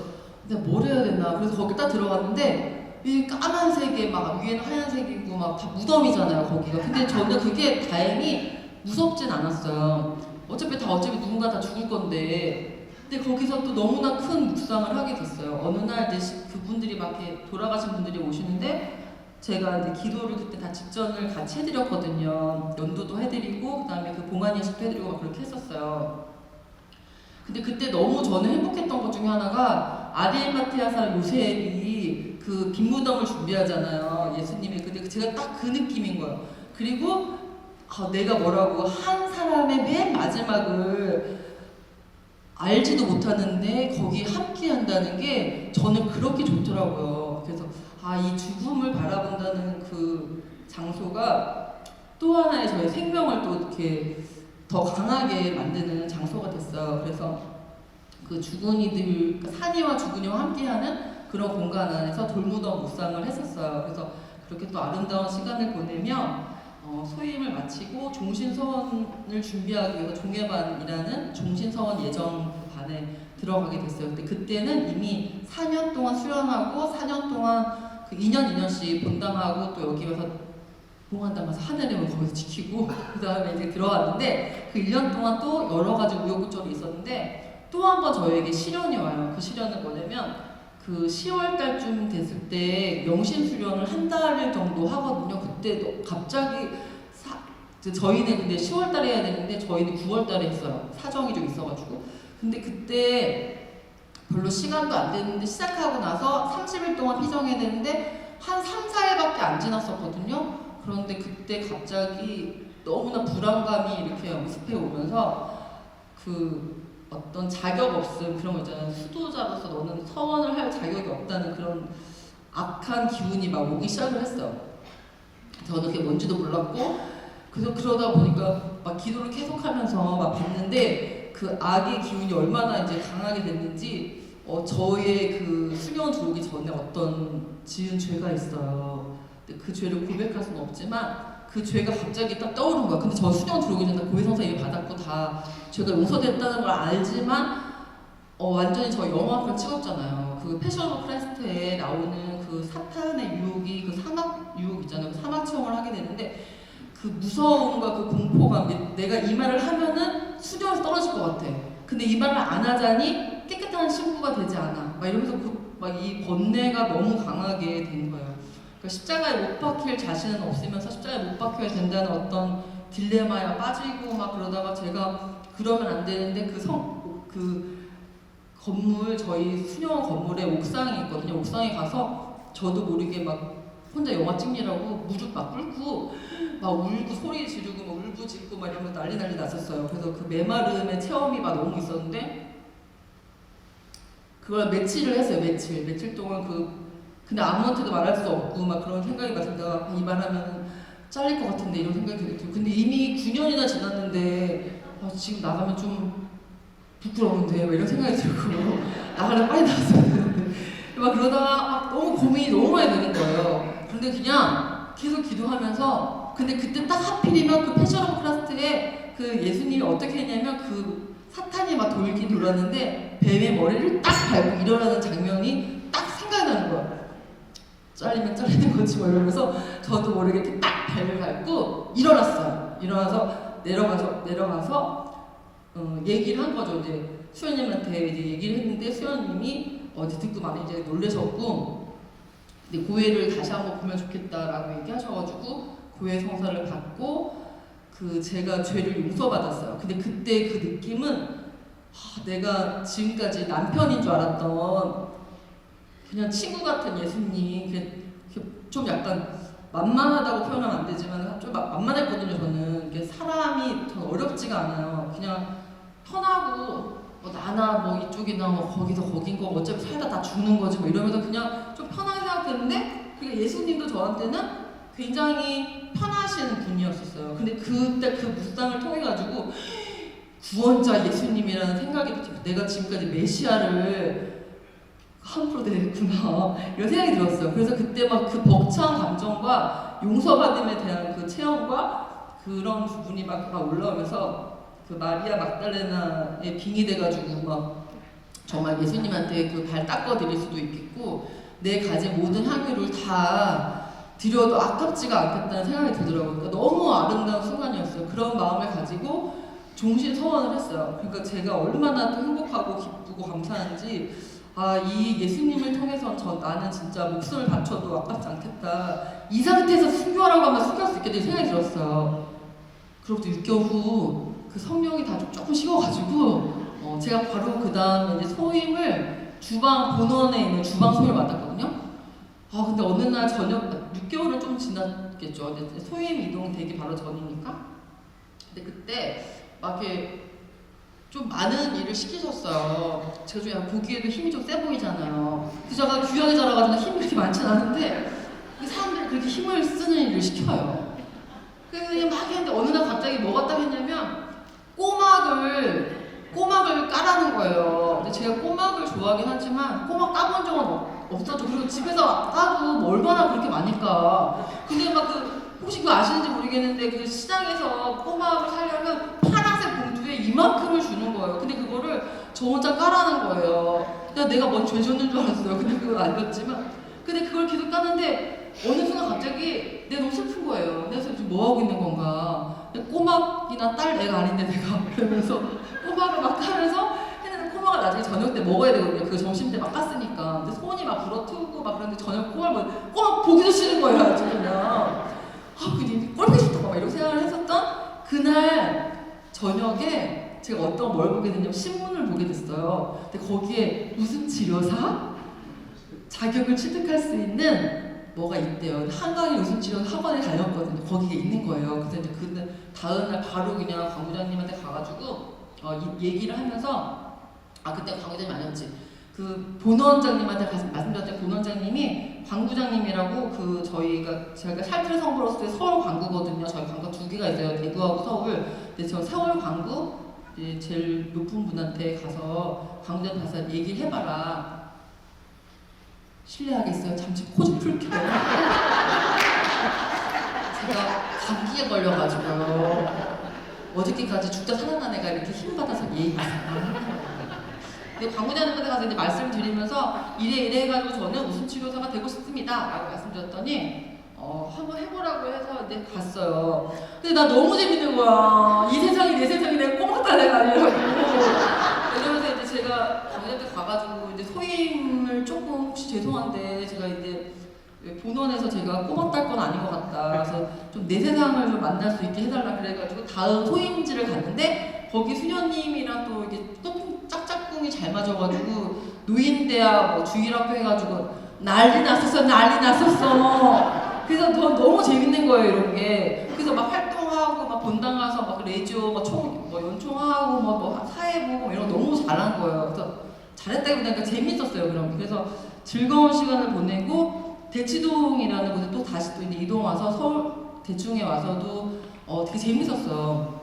내가 뭘 해야 되나 그래서 거기 딱 들어갔는데 이 까만색에 막 위에는 하얀색이고 막 다 무덤이잖아요 거기가. 근데 저는 그게 다행히 무섭진 않았어요. 어차피 누군가 다 죽을 건데. 근데 거기서 또 너무나 큰 묵상을 하게 됐어요. 어느 날 그분들이 막 이렇게 돌아가신 분들이 오시는데 제가 이제 기도를 그때 다 직전을 같이 해드렸거든요. 연두도 해드리고 그다음에 그 봉안 예식도 해드리고 막 그렇게 했었어요. 근데 그때 너무 저는 행복했던 것 중에 하나가 아리마티아 사람 요셉이 그 빈무덤을 준비하잖아요. 예수님이. 근데 제가 딱 그 느낌인 거예요. 그리고 내가 뭐라고 한 사람의 맨 마지막을 알지도 못하는데 거기에 함께 한다는 게 저는 그렇게 좋더라고요. 그래서 이 죽음을 바라본다는 그 장소가 또 하나의 저의 생명을 또 이렇게 더 강하게 만드는 장소가 됐어요. 그래서 그 죽은이들, 산이와 죽은이와 함께하는 그런 공간 안에서 돌무덤 묵상을 했었어요. 그래서 그렇게 또 아름다운 시간을 보내며 소임을 마치고 종신서원을 준비하기 위해서 종회반이라는 종신서원 예정 반에 들어가게 됐어요. 근데 그때는 이미 4년 동안 수련하고 4년 동안 그 2년씩 본당하고 또 여기 와서 봉안당 가서 하늘님을 거기서 지키고 그 다음에 이제 들어왔는데 그 1년 동안 또 여러 가지 우여곡절이 있었는데 또 한 번 저에게 시련이 와요. 그 시련은 뭐냐면 그 10월 달쯤 됐을 때 영신 수련을 한 달 정도 하거든요. 그때 갑자기 저희는 근데 10월 달에 해야 되는데 저희는 9월 달에 했어요. 사정이 좀 있어가지고. 근데 그때 별로 시간도 안 됐는데 시작하고 나서 30일 동안 피정해야 되는데 한 3, 4일밖에 안 지났었거든요. 그런데 그때 갑자기 너무나 불안감이 이렇게 엄습해 오면서 그 어떤 자격 없음 그런 거 있잖아요. 수도자로서 너는 서원을 할 자격이 없다는 그런 악한 기운이 막 오기 시작을 했어요. 저는 그게 뭔지도 몰랐고 그래서 그러다 보니까 막 기도를 계속하면서 막 봤는데 그 악의 기운이 얼마나 이제 강하게 됐는지 저의 그 수련 들어오기 전에 어떤 지은 죄가 있어요. 근데 그 죄를 고백할 수는 없지만 그 죄가 갑자기 딱 떠오른 거야. 근데 저 수련 들어오기 전에 고해성사 예배 받았고 다 죄가 용서됐다는 걸 알지만 완전히 저 영화 한 편 찍었잖아요. 그 패션 오브 크라이스트에 나오는 그 사탄의 유혹이 그 사막 유혹 있잖아요. 그 사막 체험을 하게 되는데 그 무서움과 그 공포가 내가 이 말을 하면은 수련에서 떨어질 것 같아. 근데 이 말을 안 하자니 깨끗한 신부가 되지 않아. 막 이러면서 막 이 번뇌가 너무 강하게 된 거예요. 그러니까 십자가에 못 박힐 자신은 없으면서 십자가에 못 박혀야 된다는 어떤 딜레마에 빠지고 막 그러다가 제가 그러면 안 되는데 그 건물 저희 수녀원 건물에 옥상이 있거든요. 옥상에 가서 저도 모르게 막 혼자 영화 찍느라고 무릎 막 꿇고 막 울고 소리 지르고 막 울부짖고 막 이러면서 난리 났었어요. 그래서 그 메마름의 체험이 막 너무 있었는데 그걸 며칠을 했어요. 며칠 동안 근데 아무한테도 말할 수 없고 막 그런 생각이 막 들다가 이 말하면 잘릴 것 같은데 이런 생각이 들고 근데 이미 9년이나 지났는데 지금 나가면 좀 부끄러운데 막 이런 생각이 들고 나가려면 빨리 나왔어야 되는데 막 그러다가 막 너무 고민이 너무 많이 되는 거예요. 그런데 그냥 계속 기도하면서 근데 그때 딱 하필이면 그 패션 오브 크라이스트에 그 예수님이 어떻게 했냐면 그 사탄이 막 돌았는데 뱀의 머리를 딱 밟고 일어나는 장면이 딱 생각나는 거예요. 잘리면 잘리는 거지 뭐 이러면서 저도 모르게 이렇게 딱 뱀을 밟고 일어났어요. 일어나서 내려가서 얘기를 한 거죠. 이제 수연님한테 이제 얘기를 했는데 수연님이 어제 듣고 많이 이제 놀라셨고 근데 고해를 다시 한번 보면 좋겠다라고 얘기하셔가지고 고해 성사를 받고 제가 죄를 용서받았어요. 근데 그때 그 느낌은 내가 지금까지 남편인 줄 알았던 그냥 친구 같은 예수님 좀 약간 만만하다고 표현하면 안 되지만 좀 만만했거든요. 저는 이게 사람이 전 어렵지가 않아요. 그냥 편하고 뭐 나나 뭐 이쪽이나 뭐 거기서 거긴 거 어차피 살다 다 죽는 거지 뭐 이러면서 그냥 좀 편하게 생각했는데 그러니까 예수님도 저한테는 굉장히 편하신 분이었었어요. 근데 그때 그 묵상을 통해 가지고 구원자 예수님이라는 생각이 들어요. 내가 지금까지 메시아를 함부로 대했구나 이런 생각이 들었어요. 그래서 그때 막 그 벅찬 감정과 용서받음에 대한 그 체험과 그런 부분이 막 올라오면서 그 마리아 막달레나에 빙의 돼가지고 막 정말 예수님한테 그 발 닦아 드릴 수도 있겠고 내 가진 모든 향유를 다 드려도 아깝지가 않겠다는 생각이 들더라고요. 그러니까 너무 아름다운 순간이었어요. 그런 마음을 가지고 종신 서원을 했어요. 그러니까 제가 얼마나 또 행복하고 기쁘고 감사한지 이 예수님을 통해서 나는 진짜 목숨을 바쳐도 아깝지 않겠다. 이 상태에서 순교하라고 하면 순교할 수 있겠다는 생각이 들었어요. 그로부터 6개월 후 그 성령이 다 조금 식어가지고 제가 바로 그 다음에 이제 소임을 주방 본원에 있는 주방 소임을 맡았거든요. 근데 어느 날 저녁 6개월은 좀 지났겠죠. 소임 이동되기 바로 전이니까. 근데 그때 막 이렇게 좀 많은 일을 시키셨어요. 제가 좀 보기에도 힘이 좀 세 보이잖아요. 그래서 제가 귀하게 자라가지고 힘이 그렇게 많진 않은데 사람들이 그렇게 힘을 쓰는 일을 시켜요. 그래서 그냥 막 했는데 어느 날 갑자기 뭐가 딱 했냐면 꼬막을 까라는 거예요. 근데 제가 꼬막을 좋아하긴 하지만 꼬막 까본 적은 없었죠. 그리고 집에서 까도 뭐 얼마나 그렇게 많이 까. 근데 막 혹시 그거 아시는지 모르겠는데 그 시장에서 꼬막을 사려면 파란색 봉투에 이만큼을 주는 거예요. 근데 그거를 저 혼자 까라는 거예요. 내가 뭔 죄 줬는 줄 알았어요. 근데 그건 아니었지만. 근데 그걸 계속 까는데 어느 순간 갑자기 내가 너무 슬픈 거예요. 내가 지금 뭐 하고 있는 건가. 꼬막이나 딸 애가 아닌데 내가 그러면서 꼬막을 막 까면서 했는데 꼬막을 나중에 저녁 때 먹어야 되거든요. 그 점심 때 막 깠으니까. 근데 손이 막 불어트고 막 그런데 저녁 꼬막 보기도 싫은 거예요. 아주 그냥. 그 꼴보기 싫다 막 이런 생각을 했었던 그날 저녁에 제가 뭘 보게 됐냐면 신문을 보게 됐어요. 근데 거기에 무슨 치료사 자격을 취득할 수 있는 뭐가 있대요. 한강의 웃음치료 학원에 다녔거든요. 거기에 있는 거예요. 그래서 이제 그 다음날 바로 그냥 광부장님한테 가가지고 얘기를 하면서 그때 광부장님 아니었지. 그 본원장님한테 가서 말씀드렸더니 본원장님이 광부장님이라고 제가 샬트를 선보였을 때 서울 광구거든요. 저희 광구가 2개가 있어요. 대구하고 서울. 근데 저 서울 광구 이제 제일 높은 분한테 가서 광부장 가서 얘기를 해봐라. 실례하겠어요. 잠시 코 좀 풀게요. 제가 감기에 걸려가지고요. 어저께까지 죽다 살아난 애가 이렇게 힘받아서 얘기했어요. 근데 광부장님한테 가서 이제 말씀을 드리면서 이래 해가지고 저는 웃음치료사가 되고 싶습니다. 라고 말씀드렸더니 한번 해보라고 해서 이제 갔어요. 근데 나 너무 재밌는 거야. 이 세상이 내 세상이 내가 꼬막달래가 아니라고. 그러면서 이제 제가 광부장한테 가가지고 이제 소임을 조금 혹시 죄송한데 제가 이제 본원에서 제가 꼬막 딸 건 아닌 것 같다. 그래서 좀 내 세상을 좀 만날 수 있게 해달라 그래가지고 다음 소임지를 갔는데 거기 수녀님이랑 또 이게 짝짝꿍이 잘 맞아가지고 노인대학 뭐 주일학교 해가지고 난리 났었어. 그래서 너무 재밌는 거예요 이런 게. 그래서 막 활동하고 막 본당 가서 막 레지오 막 연총하고 뭐 사회보고 이런 거 너무 잘한 거예요. 그래서 잘했다기보다 재밌었어요. 그래서 즐거운 시간을 보내고 대치동이라는 곳에 또 다시 또 이동 와서 서울 대충에 와서도 되게 재밌었어요.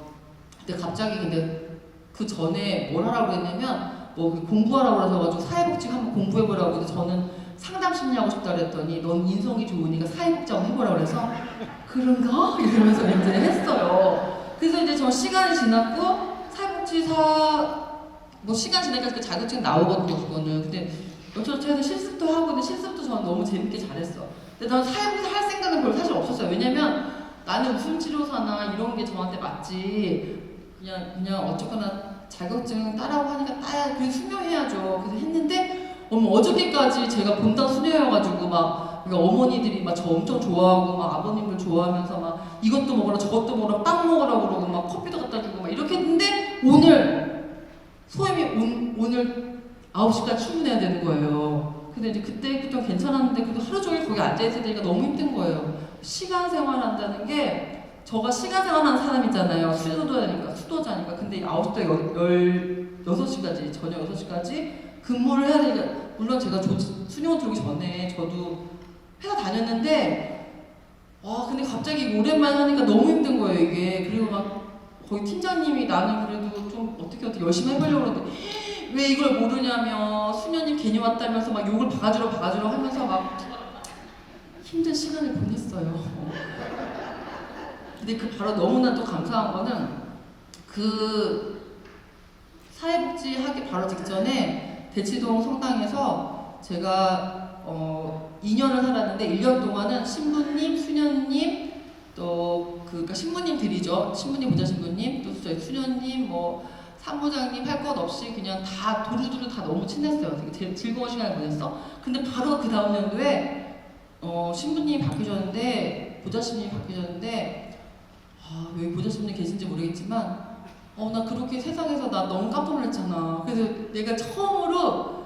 근데 갑자기 그 전에 뭘 하라고 했냐면 공부하라고 해서 사회복지 한번 공부해보라고. 근데 저는 상담 심리 하고 싶다 그랬더니 넌 인성이 좋으니까 사회복지 한번 해보라고 그래서 그런가? 이러면서 이제 했어요. 그래서 이제 저 시간이 지났고 사회복지사 시간 지나니까 그 자격증 나오거든요 그거는. 근데 여차저차 실습도 하고 근데 실습도 저는 너무 재밌게 잘했어. 근데 난 사회복지 할 생각은 별로 사실 없었어요. 왜냐면 나는 웃음치료사나 이런 게 저한테 맞지. 그냥 어쨌거나 자격증 따라고 하니까 따야 그래서 수료해야죠. 그래서 했는데 어저께까지 제가 본당 수료여가지고 막 어머니들이 막 저 엄청 좋아하고 막 아버님들 좋아하면서 막 이것도 먹으라 저것도 먹으라 빵 먹으라 그러고 막 커피도 갖다 주고 막 이렇게 했는데 오늘 소임이 오늘 9시까지 출근해야 되는 거예요. 근데 이제 그때 좀 괜찮았는데 그래도 하루 종일 거기 앉아있어야 되니까 너무 힘든 거예요. 시간 생활한다는 게 저가 시간 생활하는 사람이잖아요. 수도자니까. 근데 9시부터 6시까지, 저녁 6시까지 근무를 해야 되니까, 물론 제가 수녀원 들어오기 전에 저도 회사 다녔는데, 근데 갑자기 오랜만에 하니까 너무 힘든 거예요, 이게. 그리고 막 거기 팀장님이 나는 그래도 좀 어떻게 열심히 해보려고 그러는데, 왜 이걸 모르냐며, 수녀님 괜히 왔다면서 막 욕을 바가지로 하면서 막 힘든 시간을 보냈어요. 근데 그 바로 너무나 또 감사한 거는, 그 사회복지 하기 바로 직전에 대치동 성당에서 제가 2년을 살았는데 1년 동안은 신부님, 수녀님, 또 그러니까 신부님들이죠. 신부님, 보좌 신부님, 또 저희 수녀님, 뭐 사무장님 할 것 없이 그냥 다 두루두루 다 너무 친했어요. 되게 즐거운 시간을 보냈어. 근데 바로 그 다음 연도에 신부님이 바뀌셨는데, 보좌 신부님이 바뀌셨는데, 여기 보좌 신부님 계신지 모르겠지만, 나 그렇게 세상에서 나 너무 깜짝 놀랐잖아. 그래서 내가 처음으로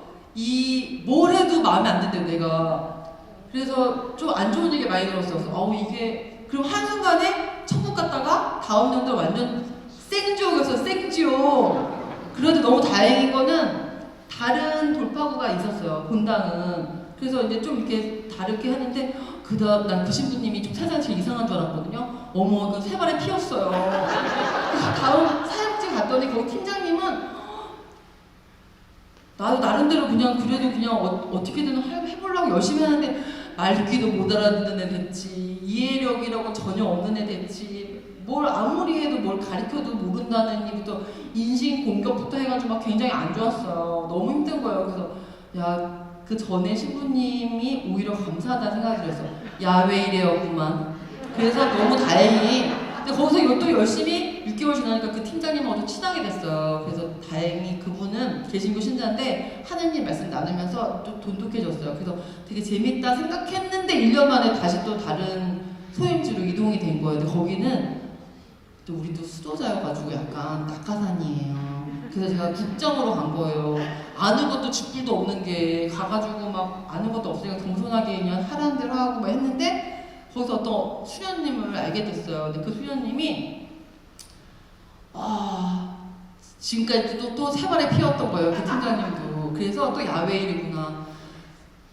뭘 해도 마음에 안 든대요, 내가. 그래서 좀 안 좋은 얘기 많이 들었어. 이게, 그럼 한순간에 천국 갔다가 다음 년도 완전 생지옥이었어, 생지옥. 그래도 너무 다행인 거는 다른 돌파구가 있었어요, 본당은. 그래서 이제 좀 이렇게 다르게 하는데, 그다음 난 그 신부님이 좀 세상에 제일 이상한 줄 알았거든요. 어머, 그 세 발에 피었어요. 다음 사역지 갔더니 거기 팀장님은 나도 나름대로 그냥 그래도 그냥 어떻게든 해보려고 열심히 하는데 말귀도 못 알아듣는 애 됐지, 이해력이라고 전혀 없는 애 됐지, 뭘 아무리 해도 뭘 가르쳐도 모른다는 얘기부터 인신 공격부터 해가지고 막 굉장히 안 좋았어요. 너무 힘든 거예요. 그래서 그 전에 신부님이 오히려 감사하다는 생각이 들었어. 야, 왜 이래요구만. 그래서 너무 다행히. 근데 거기서 이것도 열심히 6개월 지나니까 그 팀장님하고도 친하게 됐어요. 그래서 다행히 그분은 개신교 신자인데 하느님 말씀 나누면서 좀 돈독해졌어요. 그래서 되게 재밌다 생각했는데 1년 만에 다시 또 다른 소임지로 이동이 된 거예요. 근데 거기는 또 우리도 수도자여가지고 약간 낙하산이에요. 그래서 제가 국장으로 간 거예요. 아는 것도 쥐뿔도 없는 게 가가지고 막 아는 것도 없으니까 겸손하게 그냥 하라는 대로 하고 막 했는데, 거기서 어떤 수녀님을 알게 됐어요. 근데 그 수녀님이 지금까지 또 세 발에 피었던 거예요, 그 팀장님도. 그래서 또 야외일이구나.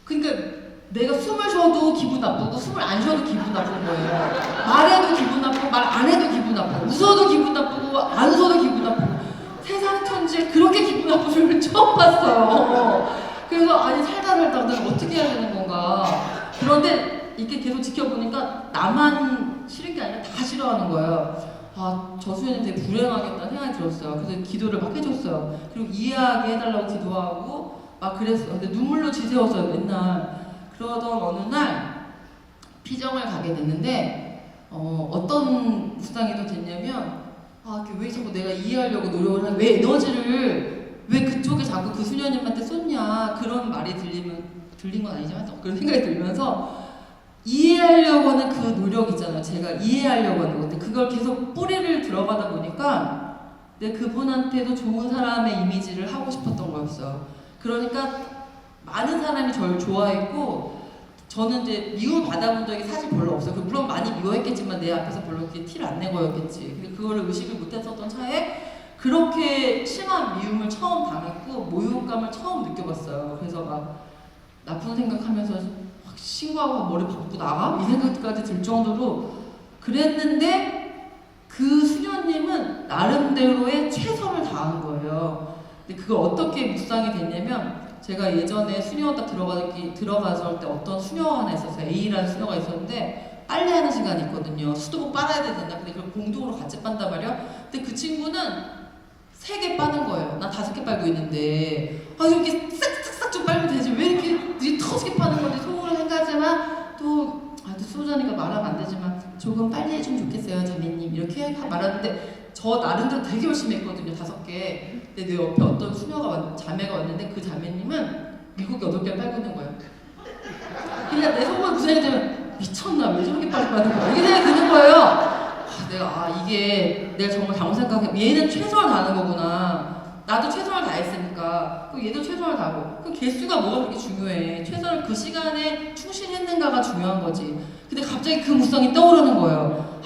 그러니까 내가 숨을 쉬어도 기분 나쁘고 숨을 안 쉬어도 기분 나쁜 거예요. 말해도 기분 나쁘고 말 안 해도 기분 나쁘고 웃어도 기분 나쁘고 안 웃어도 기분 나쁘고, 세상 천지에 그렇게 기분 나쁜 줄 처음 봤어요. 그래서 아니 살다 내가 어떻게 해야 되는 건가. 그런데 이렇게 계속 지켜보니까 나만 싫은 게 아니라 다 싫어하는 거예요. 저 수녀님 되게 불행하겠다는 생각이 들었어요. 그래서 기도를 막 해줬어요. 그리고 이해하게 해달라고 기도하고 막 그랬어요. 근데 눈물로 지새웠어요, 맨날. 그러던 어느 날 피정을 가게 됐는데, 어떤 묵상이 또 됐냐면, 왜 자꾸 내가 이해하려고 노력을 하는, 왜 에너지를 왜 그쪽에 자꾸 그 수녀님한테 쏟냐, 그런 말이 들린 건 아니지만 그런 생각이 들면서, 이해하려고 하는 그 노력 있잖아요. 제가 이해하려고 하는 것들, 그걸 계속 뿌리를 들어가다 보니까 내 그분한테도 좋은 사람의 이미지를 하고 싶었던 거였어요. 그러니까 많은 사람이 저를 좋아했고, 저는 이제 미움 받아본 적이 사실 별로 없어요. 물론 많이 미워했겠지만 내 앞에서 별로 그렇게 티를 안 내고였겠지. 근데 그거를 의식을 못했었던 차에 그렇게 심한 미움을 처음 당했고 모욕감을 처음 느껴봤어요. 그래서 막 나쁜 생각하면서 확 신고하고 머리 박고 나가? 이 생각까지 들 정도로 그랬는데, 그 수녀님은 나름대로의 최선을 다한 거예요. 근데 그걸 어떻게 묵상이 됐냐면, 제가 예전에 수녀원 딱 들어가서 때 어떤 수녀가 하나 있었어요. A라는 수녀가 있었는데 빨래하는 시간이 있거든요. 수도복 빨아야 된다. 근데 그걸 공동으로 같이 빤단 말이야. 근데 그 친구는 3개 빠는 거예요. 난 5개 빨고 있는데, 이렇게 싹싹싹 좀 빨면 되지, 왜 이렇게 터지게 빠는 건지 속으로 생각하지만 또 수호자니까 말하면 안 되지만 조금 빨리 해주면 좋겠어요, 자매님. 이렇게 말하는데 저 나름대로 되게 열심히 했거든요, 5개. 근데 내 옆에 어떤 자매가 왔는데 그 자매님은 7개, 8개 빨고 있는 거예요. 그냥 내 속으로 무슨 생각이 들면, 미쳤나? 왜 저렇게 빨리 빠는 거야? 이게 생각이 드는 거예요. 이게 내가 정말 잘못 생각해. 얘는 최선을 다하는 거구나. 나도 최선을 다했으니까. 그럼 얘도 최선을 다하고. 그럼 개수가 뭐가 그렇게 중요해? 최선을 그 시간에 충실했는가가 중요한 거지. 근데 갑자기 그 묵상이 떠오르는 거예요.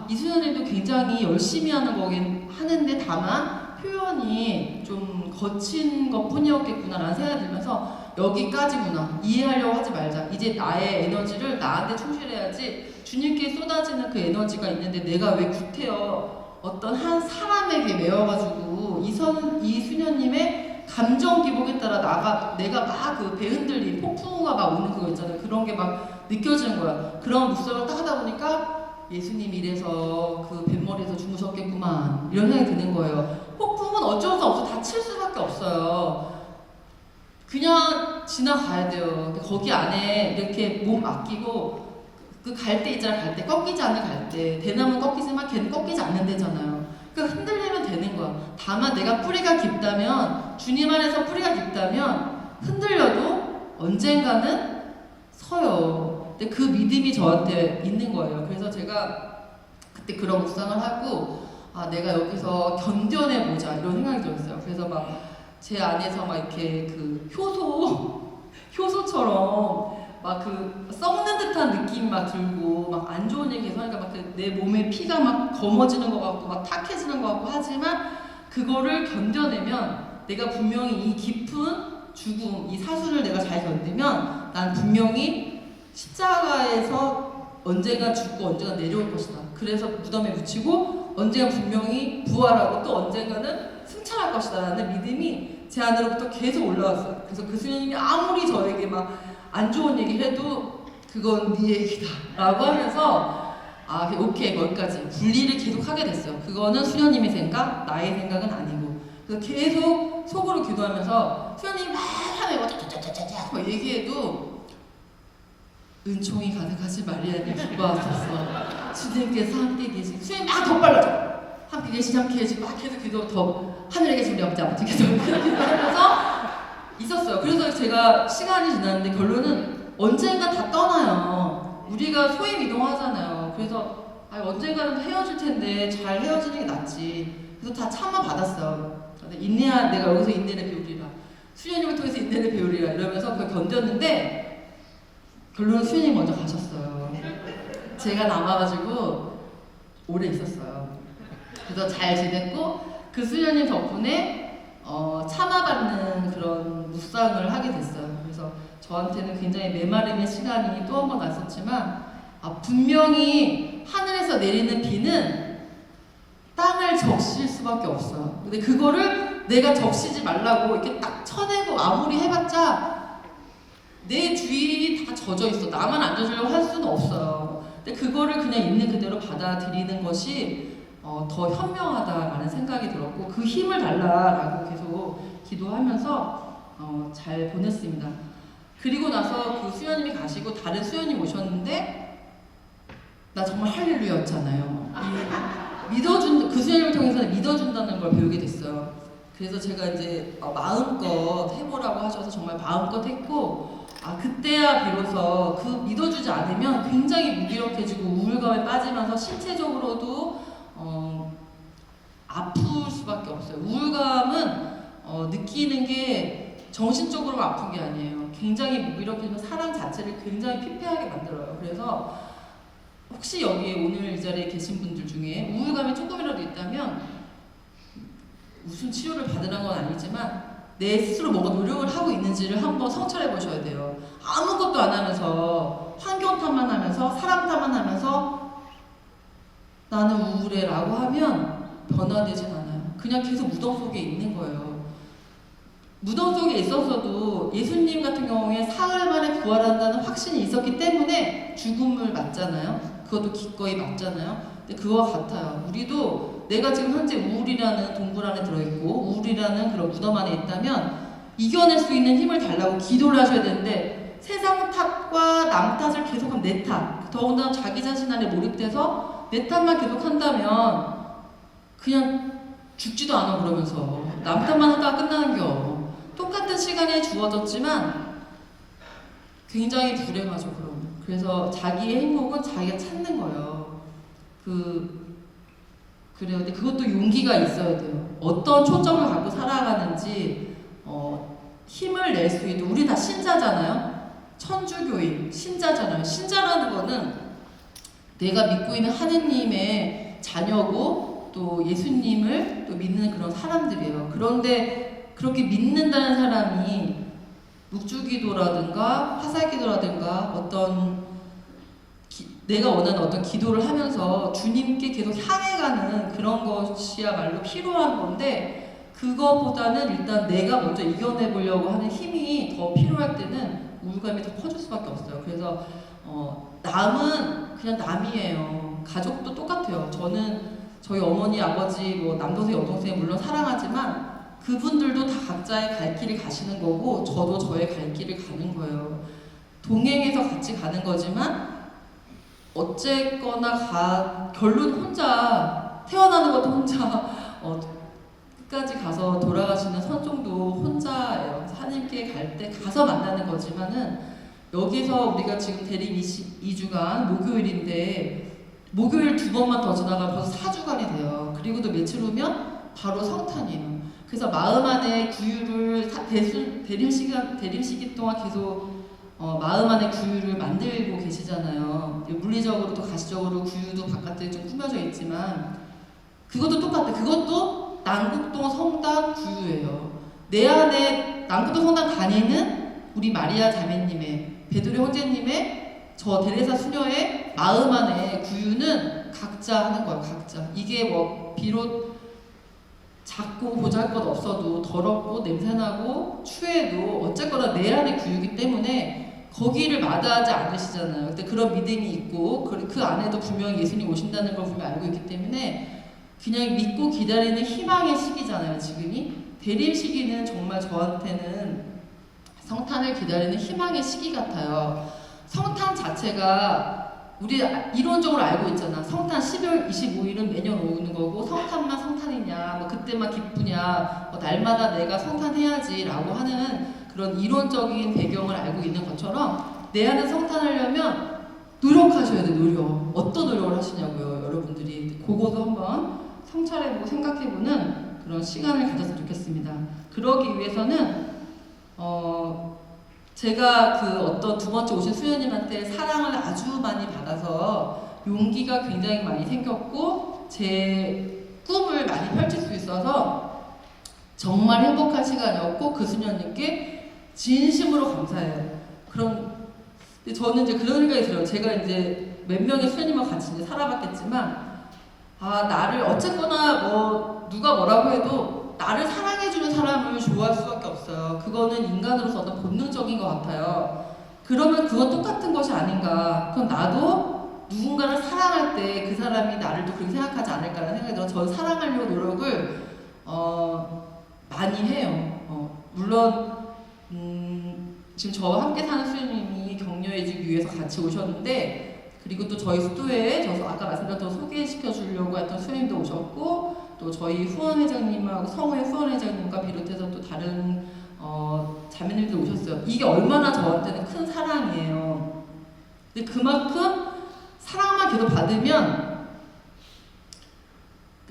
이 수녀님도 굉장히 열심히 하는 거긴 하는데, 다만 표현이 좀 거친 것 뿐이었겠구나라는 생각이 들면서 여기까지구나, 이해하려고 하지 말자, 이제 나의 에너지를 나한테 충실해야지, 주님께 쏟아지는 그 에너지가 있는데 내가 왜 구태여 어떤 한 사람에게 매여가지고 이수녀님의 감정 기복에 따라 내가 막 그 배 흔들림, 폭풍우가 막 오는 그거 있잖아요. 그런 게 막 느껴지는 거야. 그런 묵상을 딱 하다 보니까 예수님 이래서 그 뱃머리에서 주무셨겠구만, 이런 생각이 드는 거예요. 폭풍은 어쩔 수 없어. 다칠 수밖에 없어요. 그냥 지나가야 돼요. 근데 거기 안에 이렇게 몸 맡기고 그 갈 때 있잖아, 갈 때 꺾이지 않는 갈 때, 대나무 꺾이지만 걔는 꺾이지 않는 데잖아요. 그러니까 흔들리면 되는 거야. 다만 내가 뿌리가 깊다면, 주님 안에서 뿌리가 깊다면 흔들려도 언젠가는 서요. 근데 그 믿음이 저한테 있는 거예요. 그래서 제가 그때 그런 묵상을 하고, 아, 내가 여기서 견뎌내보자, 이런 생각이 들었어요. 그래서 막 제 안에서 막 이렇게 그 효소처럼 막 그 썩는 듯한 느낌이 막 들고, 막 안 좋은 얘기 계속 하니까 막 내 몸에 피가 막 검어지는 것 같고 막 탁해지는 것 같고 하지만, 그거를 견뎌내면 내가 분명히 이 깊은 죽음, 이 사순을 내가 잘 견디면 난 분명히 십자가에서 언젠가 죽고 언젠가 내려올 것이다. 그래서 무덤에 묻히고 언젠가 분명히 부활하고 또 언젠가는 승천할 것이다 라는 믿음이 제 안으로부터 계속 올라왔어요. 그래서 그 수녀님이 아무리 저에게 막 안 좋은 얘기를 해도 그건 네 얘기다 라고 하면서, 아, 오케이, 거기까지 분리를 계속 하게 됐어요. 그거는 수녀님의 생각, 나의 생각은 아니고. 그래서 계속 속으로 기도하면서 수녀님이 막 하면 짜짜짜짜짜 막 얘기해도 은총이 가득하시 마리아님 기뻐하소서, 주님께서 함께 계시고, 수녀님 막 더 빨라져. 함께 계시고 막 계속 기도, 더 하늘에 계신 우리 아버지 아무튼 계속 기도하면서 있었어요. 그래서 제가 시간이 지났는데 결론은 언젠가 다 떠나요. 우리가 소임 이동하잖아요. 그래서 언젠가는 헤어질 텐데 잘 헤어지는 게 낫지. 그래서 다 참아 받았어요. 내가 여기서 인내를 배우리라, 수녀님을 통해서 인내를 배우리라 이러면서 그걸 견뎠는데 결론은 수녀님 먼저 가셨어요. 제가 남아가지고 오래 있었어요. 그래서 잘 지냈고, 그 수녀님 덕분에 참아받는 그런 묵상을 하게 됐어요. 그래서 저한테는 굉장히 메마름의 시간이 또 한 번 왔었지만, 분명히 하늘에서 내리는 비는 땅을 적실 수밖에 없어요. 근데 그거를 내가 적시지 말라고 이렇게 딱 쳐내고 아무리 해봤자 내 주위이 다 젖어 있어. 나만 안 젖으려고 할 수는 없어요. 근데 그거를 그냥 있는 그대로 받아들이는 것이 더 현명하다라는 생각이 들었고, 그 힘을 달라라고 계속 기도하면서 잘 보냈습니다. 그리고 나서 그 수녀님이 가시고 다른 수녀님 오셨는데 나 정말 할렐루야였잖아요. 그 수녀님을 통해서는 믿어준다는 걸 배우게 됐어요. 그래서 제가 이제 마음껏 해보라고 하셔서 정말 마음껏 했고, 그때야 비로소 그 믿어주지 않으면 굉장히 무기력해지고 우울감에 빠지면서 신체적으로도 아플 수밖에 없어요. 우울감은 느끼는 게 정신적으로 아픈 게 아니에요. 굉장히 무기력해지면 사람 자체를 굉장히 피폐하게 만들어요. 그래서 혹시 여기에 오늘 이 자리에 계신 분들 중에 우울감이 조금이라도 있다면, 무슨 치료를 받으라는 건 아니지만 내 스스로 뭔가 노력을 하고 있는지를 한번 성찰해 보셔야 돼요. 아무것도 안 하면서 환경 탓만 하면서 사람 탓만 하면서 나는 우울해 라고 하면 변화되진 않아요. 그냥 계속 무덤 속에 있는 거예요. 무덤 속에 있었어도 예수님 같은 경우에 사흘 만에 부활한다는 확신이 있었기 때문에 죽음을 맞잖아요. 그것도 기꺼이 맞잖아요. 근데 그와 같아요. 우리도 내가 지금 현재 우울이라는 동굴 안에 들어있고 우울이라는 그런 무덤 안에 있다면 이겨낼 수 있는 힘을 달라고 기도를 하셔야 되는데, 세상 탓과 남 탓을 계속하면 내 탓, 더군다나 자기 자신 안에 몰입돼서 내 탓만 계속한다면 그냥 죽지도 않아. 그러면서 남 탓만 하다가 끝나는겨. 똑같은 시간이 주어졌지만 굉장히 불행하죠. 그래서 자기의 행복은 자기가 찾는 거예요. 그래요. 근데 그것도 용기가 있어야 돼요. 어떤 초점을 갖고 살아가는지 힘을 낼 수 있는, 우리 다 신자잖아요. 천주교인 신자잖아요. 신자라는 거는 내가 믿고 있는 하느님의 자녀고 또 예수님을 또 믿는 그런 사람들이에요. 그런데 그렇게 믿는다는 사람이 묵주기도라든가 화살기도라든가 어떤 내가 원하는 어떤 기도를 하면서 주님께 계속 향해가는 그런 것이야말로 필요한 건데, 그거보다는 일단 내가 먼저 이겨내보려고 하는 힘이 더 필요할 때는 우울감이 더 커질 수밖에 없어요. 그래서 남은 그냥 남이에요. 가족도 똑같아요. 저는 저희 어머니, 아버지, 뭐 남동생, 여동생 물론 사랑하지만 그분들도 다 각자의 갈 길을 가시는 거고 저도 저의 갈 길을 가는 거예요. 동행해서 같이 가는 거지만 어쨌거나 결론 혼자, 태어나는 것도 혼자 끝까지 가서 돌아가시는 선종도 혼자예요. 하나님께 갈 때 가서 만나는 거지만은 여기서 우리가 지금 대립 2주간 목요일인데 목요일 2번만 더 지나가면 벌써 4주간이 돼요. 그리고 또 며칠 후면 바로 성탄이에요. 그래서 마음 안에 구유를 대림 시기 동안 계속 마음 안에 구유를 만들고 계시잖아요. 물리적으로도 가시적으로 구유도 바깥에 좀 꾸며져 있지만 그것도 똑같아. 그것도 남국동 성당 구유예요. 내 안에 남국동 성당 다니는 우리 마리아 자매님의, 베드로 형제님의, 저 데레사 수녀의 마음 안에 구유는 각자 하는 거예요. 각자. 이게 뭐 비록 작고 보잘것 없어도 더럽고 냄새나고 추해도 어쨌거나 내 안에 구유기 때문에 거기를 마다하지 않으시잖아요. 근데 그런 믿음이 있고 그 안에도 분명히 예수님 오신다는 걸 분명히 알고 있기 때문에 그냥 믿고 기다리는 희망의 시기잖아요. 지금이 대림 시기는 정말 저한테는 성탄을 기다리는 희망의 시기 같아요. 성탄 자체가 우리 이론적으로 알고 있잖아. 성탄 12월 25일은 매년 오는 거고 성탄만 성탄이냐, 뭐 그때만 기쁘냐, 뭐 날마다 내가 성탄해야지 라고 하는 그런 이론적인 배경을 알고 있는 것처럼 내 안에 성탄하려면 노력하셔야 돼요. 노력. 어떤 노력을 하시냐고요. 여러분들이 그것도 한번 성찰해보고 생각해보는 그런 시간을 가졌으면 좋겠습니다. 그러기 위해서는 제가 그 어떤 두 번째 오신 수녀님한테 사랑을 아주 많이 받아서 용기가 굉장히 많이 생겼고 제 꿈을 많이 펼칠 수 있어서 정말 행복한 시간이었고 그 수녀님께 진심으로 감사해요. 근데 저는 이제 그런 생각이 들어요. 제가 이제 몇 명의 수녀님과 같이 이제 살아봤겠지만 나를 어쨌거나 뭐 누가 뭐라고 해도 나를 사랑해주는 사람을 좋아할 수밖에 없어요. 그거는 인간으로서 어떤 본능적인 것 같아요. 그러면 그건 똑같은 것이 아닌가. 그럼 나도 누군가를 사랑할 때 그 사람이 나를 또 그렇게 생각하지 않을까라는 생각이 들어서 저는 사랑하려고 노력을 많이 해요. 물론 지금 저와 함께 사는 수녀님이 격려해주기 위해서 같이 오셨는데 그리고 또 저희 수도에 아까 말씀드렸던 소개시켜 주려고 했던 수녀님도 오셨고 또 저희 후원회장님하고 성우의 후원회장님과 비롯해서 또 다른 자매님들 오셨어요. 이게 얼마나 저한테는 큰 사랑이에요. 근데 그만큼 사랑만 계속 받으면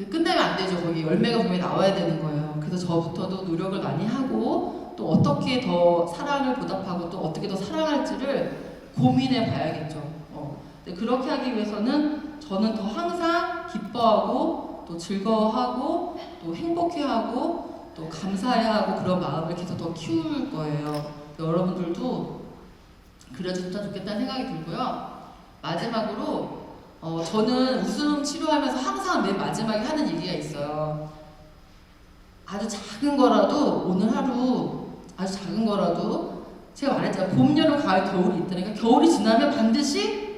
끝내면 안 되죠. 거기 열매가 분명히 나와야 되는 거예요. 그래서 저부터도 노력을 많이 하고 또 어떻게 더 사랑을 보답하고 또 어떻게 더 사랑할지를 고민해 봐야겠죠. 근데 그렇게 하기 위해서는 저는 더 항상 기뻐하고 또 즐거워하고 또 행복해하고 또 감사해하고 그런 마음을 계속 더 키울 거예요. 여러분들도 그래줬으면 좋겠다는 생각이 들고요. 마지막으로 저는 웃음 치료하면서 항상 맨 마지막에 하는 얘기가 있어요. 아주 작은 거라도 오늘 하루 아주 작은 거라도 제가 말했잖아요. 봄, 여름, 가을, 겨울이 있다니까. 겨울이 지나면 반드시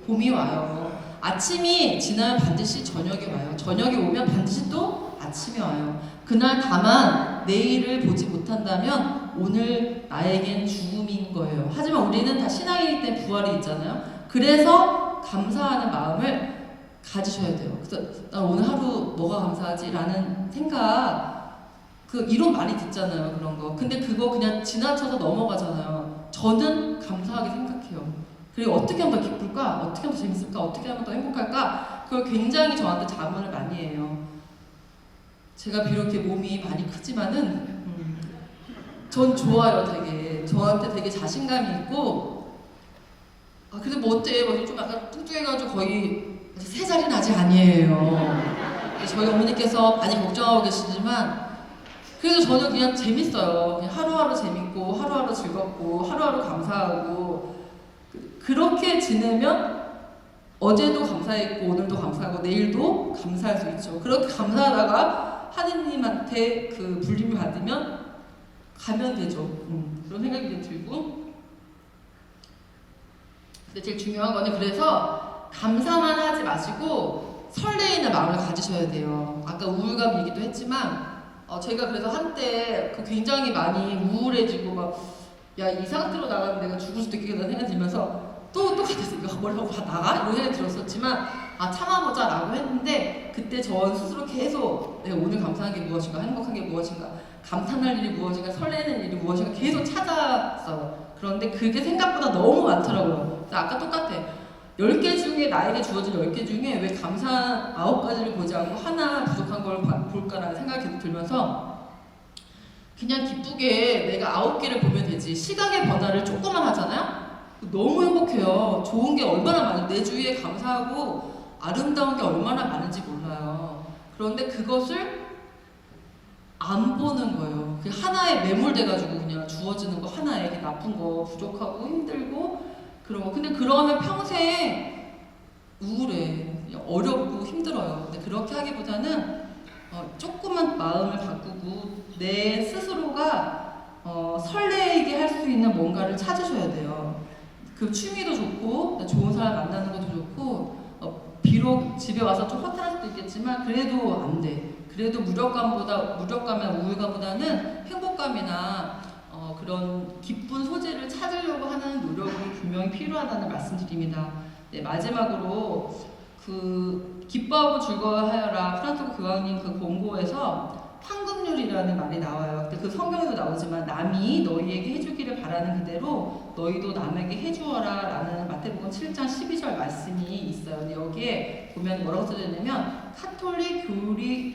봄이 와요. 아침이 지나면 반드시 저녁이 와요. 저녁이 오면 반드시 또 아침이 와요. 그날 다만 내일을 보지 못한다면 오늘 나에겐 죽음인 거예요. 하지만 우리는 다 신앙이기 때문에 부활이 있잖아요. 그래서 감사하는 마음을 가지셔야 돼요. 그래서 난 오늘 하루 뭐가 감사하지? 라는 생각, 그 이론 많이 듣잖아요. 그런 거. 근데 그거 그냥 지나쳐서 넘어가잖아요. 저는 감사하게 생각해요. 그리고 어떻게 하면 더 기쁠까? 어떻게 하면 더 재밌을까? 어떻게 하면 더 행복할까? 그걸 굉장히 저한테 자문을 많이 해요. 제가 비록 이렇게 몸이 많이 크지만은 전 좋아요. 되게 저한테 되게 자신감이 있고 근데 뭐 어때? 뭐 좀 약간 뚱뚱해가지고 거의 세 자리는 아직 아니에요. 저희 어머니께서 많이 걱정하고 계시지만 그래도 저는 그냥 재밌어요. 그냥 하루하루 재밌고 하루하루 즐겁고 하루하루 감사하고 그렇게 지내면 어제도 감사했고 오늘도 감사하고 내일도 감사할 수 있죠. 그렇게 감사하다가 하느님한테 그 불림을 받으면 가면 되죠. 그런 생각이 들고. 근데 제일 중요한 거는 그래서 감사만 하지 마시고 설레이는 마음을 가지셔야 돼요. 아까 우울감 얘기도 했지만 저희가 그래서 한때 그 굉장히 많이 우울해지고 막 야 이 상태로 나가면 내가 죽을 수도 있겠다 생각이 들면서 또 같았어요. 이거 뭘 하고 나가? 이런 생각이 들었었지만 참아보자 라고 했는데 그때 저 스스로 계속 내가 오늘 감사한 게 무엇인가, 행복한 게 무엇인가, 감탄할 일이 무엇인가, 설레는 일이 무엇인가 계속 찾았어요. 그런데 그게 생각보다 너무 많더라고요. 아까 똑같아. 10개 중에 나에게 주어진 10개 중에 왜 감사한 9가지를 보지 않고 하나 부족한 걸 볼까라는 생각이 계속 들면서 그냥 기쁘게 내가 9개를 보면 되지. 시각의 변화를 조금만 하잖아요? 너무 행복해요. 좋은 게 얼마나 많아요. 내 주위에 감사하고 아름다운 게 얼마나 많은지 몰라요. 그런데 그것을 안 보는 거예요. 그 하나에 매몰돼가지고 그냥 주어지는 거 하나에 나쁜 거, 부족하고 힘들고 그런 거. 근데 그러면 평생 우울해. 어렵고 힘들어요. 근데 그렇게 하기보다는 조금만 마음을 바꾸고 내 스스로가 설레게 할 수 있는 뭔가를 찾으셔야 돼요. 그 취미도 좋고 좋은 사람 만나는 것도 좋고 비록 집에 와서 좀 허탈할 수도 있겠지만 그래도 안 돼. 그래도 무력감이나 우울감보다는 행복감이나 그런 기쁜 소재를 찾으려고 하는 노력이 분명히 필요하다는 말씀드립니다. 네, 마지막으로 그 기뻐하고 즐거워하여라 프란치스코 교황님 그 권고에서 황금률이라는 말이 나와요. 근데 그 성경에도 나오지만 남이 너희에게 해주기를 바라는 그대로 너희도 남에게 해주어라 라는 마태복음 7장 12절 말씀이 있어요. 근데 여기에 보면 뭐라고 써져 있냐면 카톨릭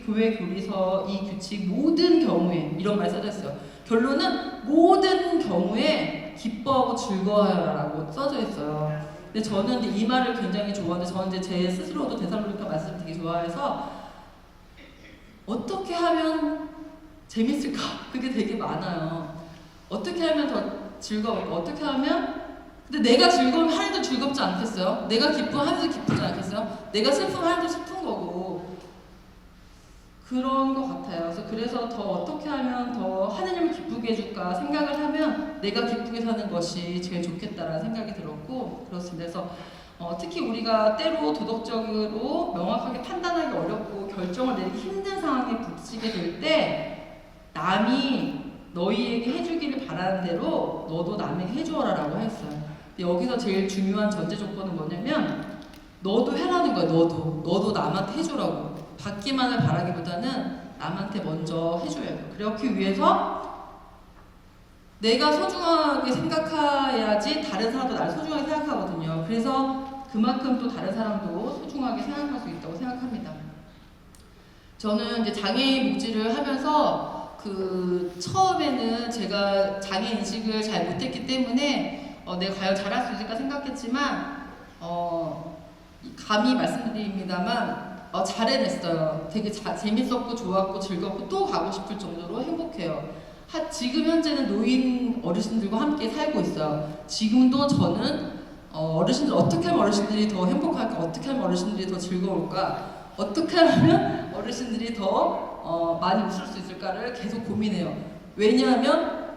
교회 교리서 이 규칙 모든 경우에 이런 말이 써져 있어요. 결론은 모든 경우에 기뻐하고 즐거워하여라 라고 써져 있어요. 근데 저는 이제 이 말을 굉장히 좋아하는데 저는 이제 제 스스로도 데살로니가 말씀을 되게 좋아해서 어떻게 하면 재밌을까? 그게 되게 많아요. 어떻게 하면 더 즐거울까? 어떻게 하면 근데 내가 즐거우면 하나도 즐겁지 않겠어요? 내가 기쁘면 하나도 기쁘지 않겠어요? 내가 슬프면 하나도 슬픈 거고 그런 것 같아요. 그래서 더 어떻게 하면 더 하느님을 기쁘게 해줄까 생각을 하면 내가 기쁘게 사는 것이 제일 좋겠다라는 생각이 들었고 그렇습니다. 그래서 특히 우리가 때로 도덕적으로 명확하게 판단하기 어렵고 결정을 내리기 힘든 상황에 부딪히게 될 때 남이 너희에게 해주기를 바라는 대로 너도 남에게 해주어라 라고 했어요. 근데 여기서 제일 중요한 전제 조건은 뭐냐면 너도 해라는 거야. 너도 남한테 해주라고. 받기만을 바라기보다는 남한테 먼저 해줘야 돼요. 그렇기 위해서 내가 소중하게 생각해야지 다른 사람도 나를 소중하게 생각하거든요. 그래서 그만큼 또 다른 사람도 소중하게 생각할 수 있다고 생각합니다. 저는 이제 장애인 복지를 하면서 처음에는 제가 장애 인식을 잘 못했기 때문에 내가 과연 잘할 수 있을까 생각했지만 감히 말씀드립니다만 잘 해냈어요. 되게 재밌었고 좋았고 즐겁고 또 가고 싶을 정도로 행복해요. 지금 현재는 노인 어르신들과 함께 살고 있어요. 지금도 저는 어르신들 어떻게 하면 어르신들이 더 행복할까? 어떻게 하면 어르신들이 더 즐거울까? 어떻게 하면 어르신들이 더 많이 웃을 수 있을까를 계속 고민해요. 왜냐하면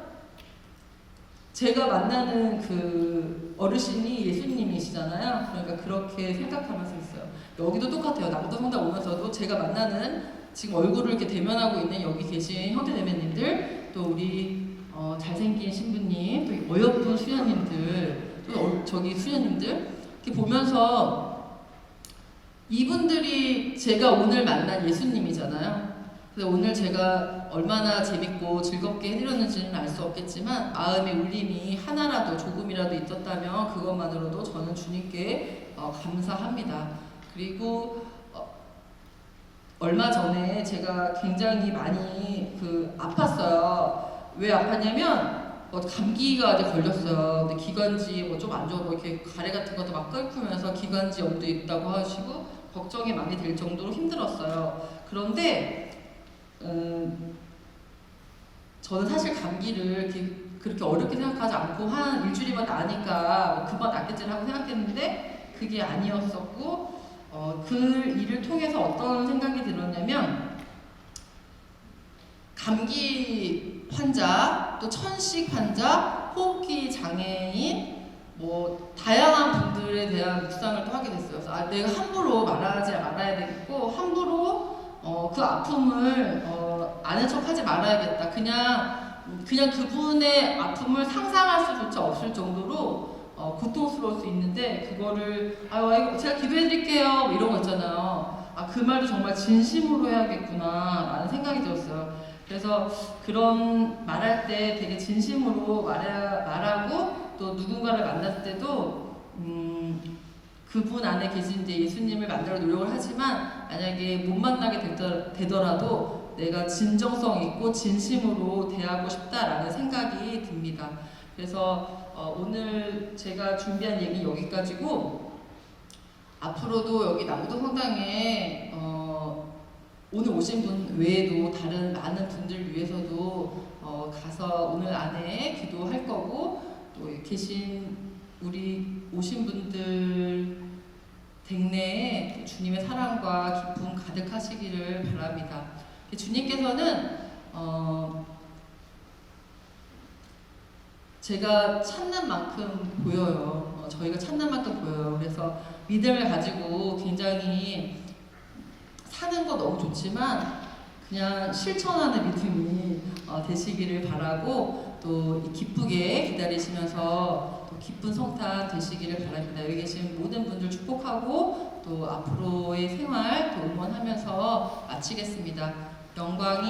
제가 만나는 그 어르신이 예수님이시잖아요. 그러니까 그렇게 생각하면서 있어요. 여기도 똑같아요. 남도 성당 오면서도 제가 만나는 지금 얼굴을 이렇게 대면하고 있는 여기 계신 형제자매님들, 또 우리 잘생긴 신부님, 또 어여쁜 수녀님들, 또 저기 수녀님들 이렇게 보면서 이분들이 제가 오늘 만난 예수님이잖아요. 그래서 오늘 제가 얼마나 재밌고 즐겁게 해드렸는지는 알 수 없겠지만 마음의 울림이 하나라도 조금이라도 있었다면 그것만으로도 저는 주님께 감사합니다. 그리고 얼마 전에 제가 굉장히 많이 아팠어요. 왜 아팠냐면 감기가 이제 걸렸어요. 근데 기관지 뭐 좀 안 좋고 이렇게 가래 같은 것도 막 끓으면서 기관지염도 있다고 하시고 걱정이 많이 될 정도로 힘들었어요. 그런데 저는 사실 감기를 그렇게 어렵게 생각하지 않고 한 일주일이면 나니까 뭐 금방 낫겠지라고 생각했는데 그게 아니었었고 그 일을 통해서 어떤 생각이 들었냐면 감기 환자, 또 천식 환자, 호흡기 장애인, 뭐 다양한 분들에 대한 묵상을 또 하게 됐어요. 그래서 내가 함부로 말하지 말아야 되겠고 함부로 그 아픔을 아는 척하지 말아야겠다. 그냥 그분의 아픔을 상상할 수조차 없을 정도로 고통스러울 수 있는데 그거를 이거 제가 기도해드릴게요 뭐 이런 거 있잖아요. 그 말도 정말 진심으로 해야겠구나 라는 생각이 들었어요. 그래서 그런 말할 때 되게 진심으로 말하고 또 누군가를 만났을 때도 그분 안에 계신 이제 예수님을 만나러 노력을 하지만 만약에 못 만나게 되더라도 내가 진정성 있고 진심으로 대하고 싶다라는 생각이 듭니다. 그래서 오늘 제가 준비한 얘기 여기까지고 앞으로도 여기 남부동 성당에 오늘 오신 분 외에도 다른 많은 분들 위해서도 가서 오늘 안에 기도할 거고 또 계신 우리 오신 분들 댁내에 주님의 사랑과 기쁨 가득하시기를 바랍니다. 주님께서는 제가 찾는 만큼 보여요. 저희가 찾는 만큼 보여요. 그래서 믿음을 가지고 굉장히 사는 거 너무 좋지만 그냥 실천하는 믿음이 되시기를 바라고 또 기쁘게 기다리시면서 또 기쁜 성탄 되시기를 바랍니다. 여기 계신 모든 분들 축복하고 또 앞으로의 생활 또 응원하면서 마치겠습니다. 영광이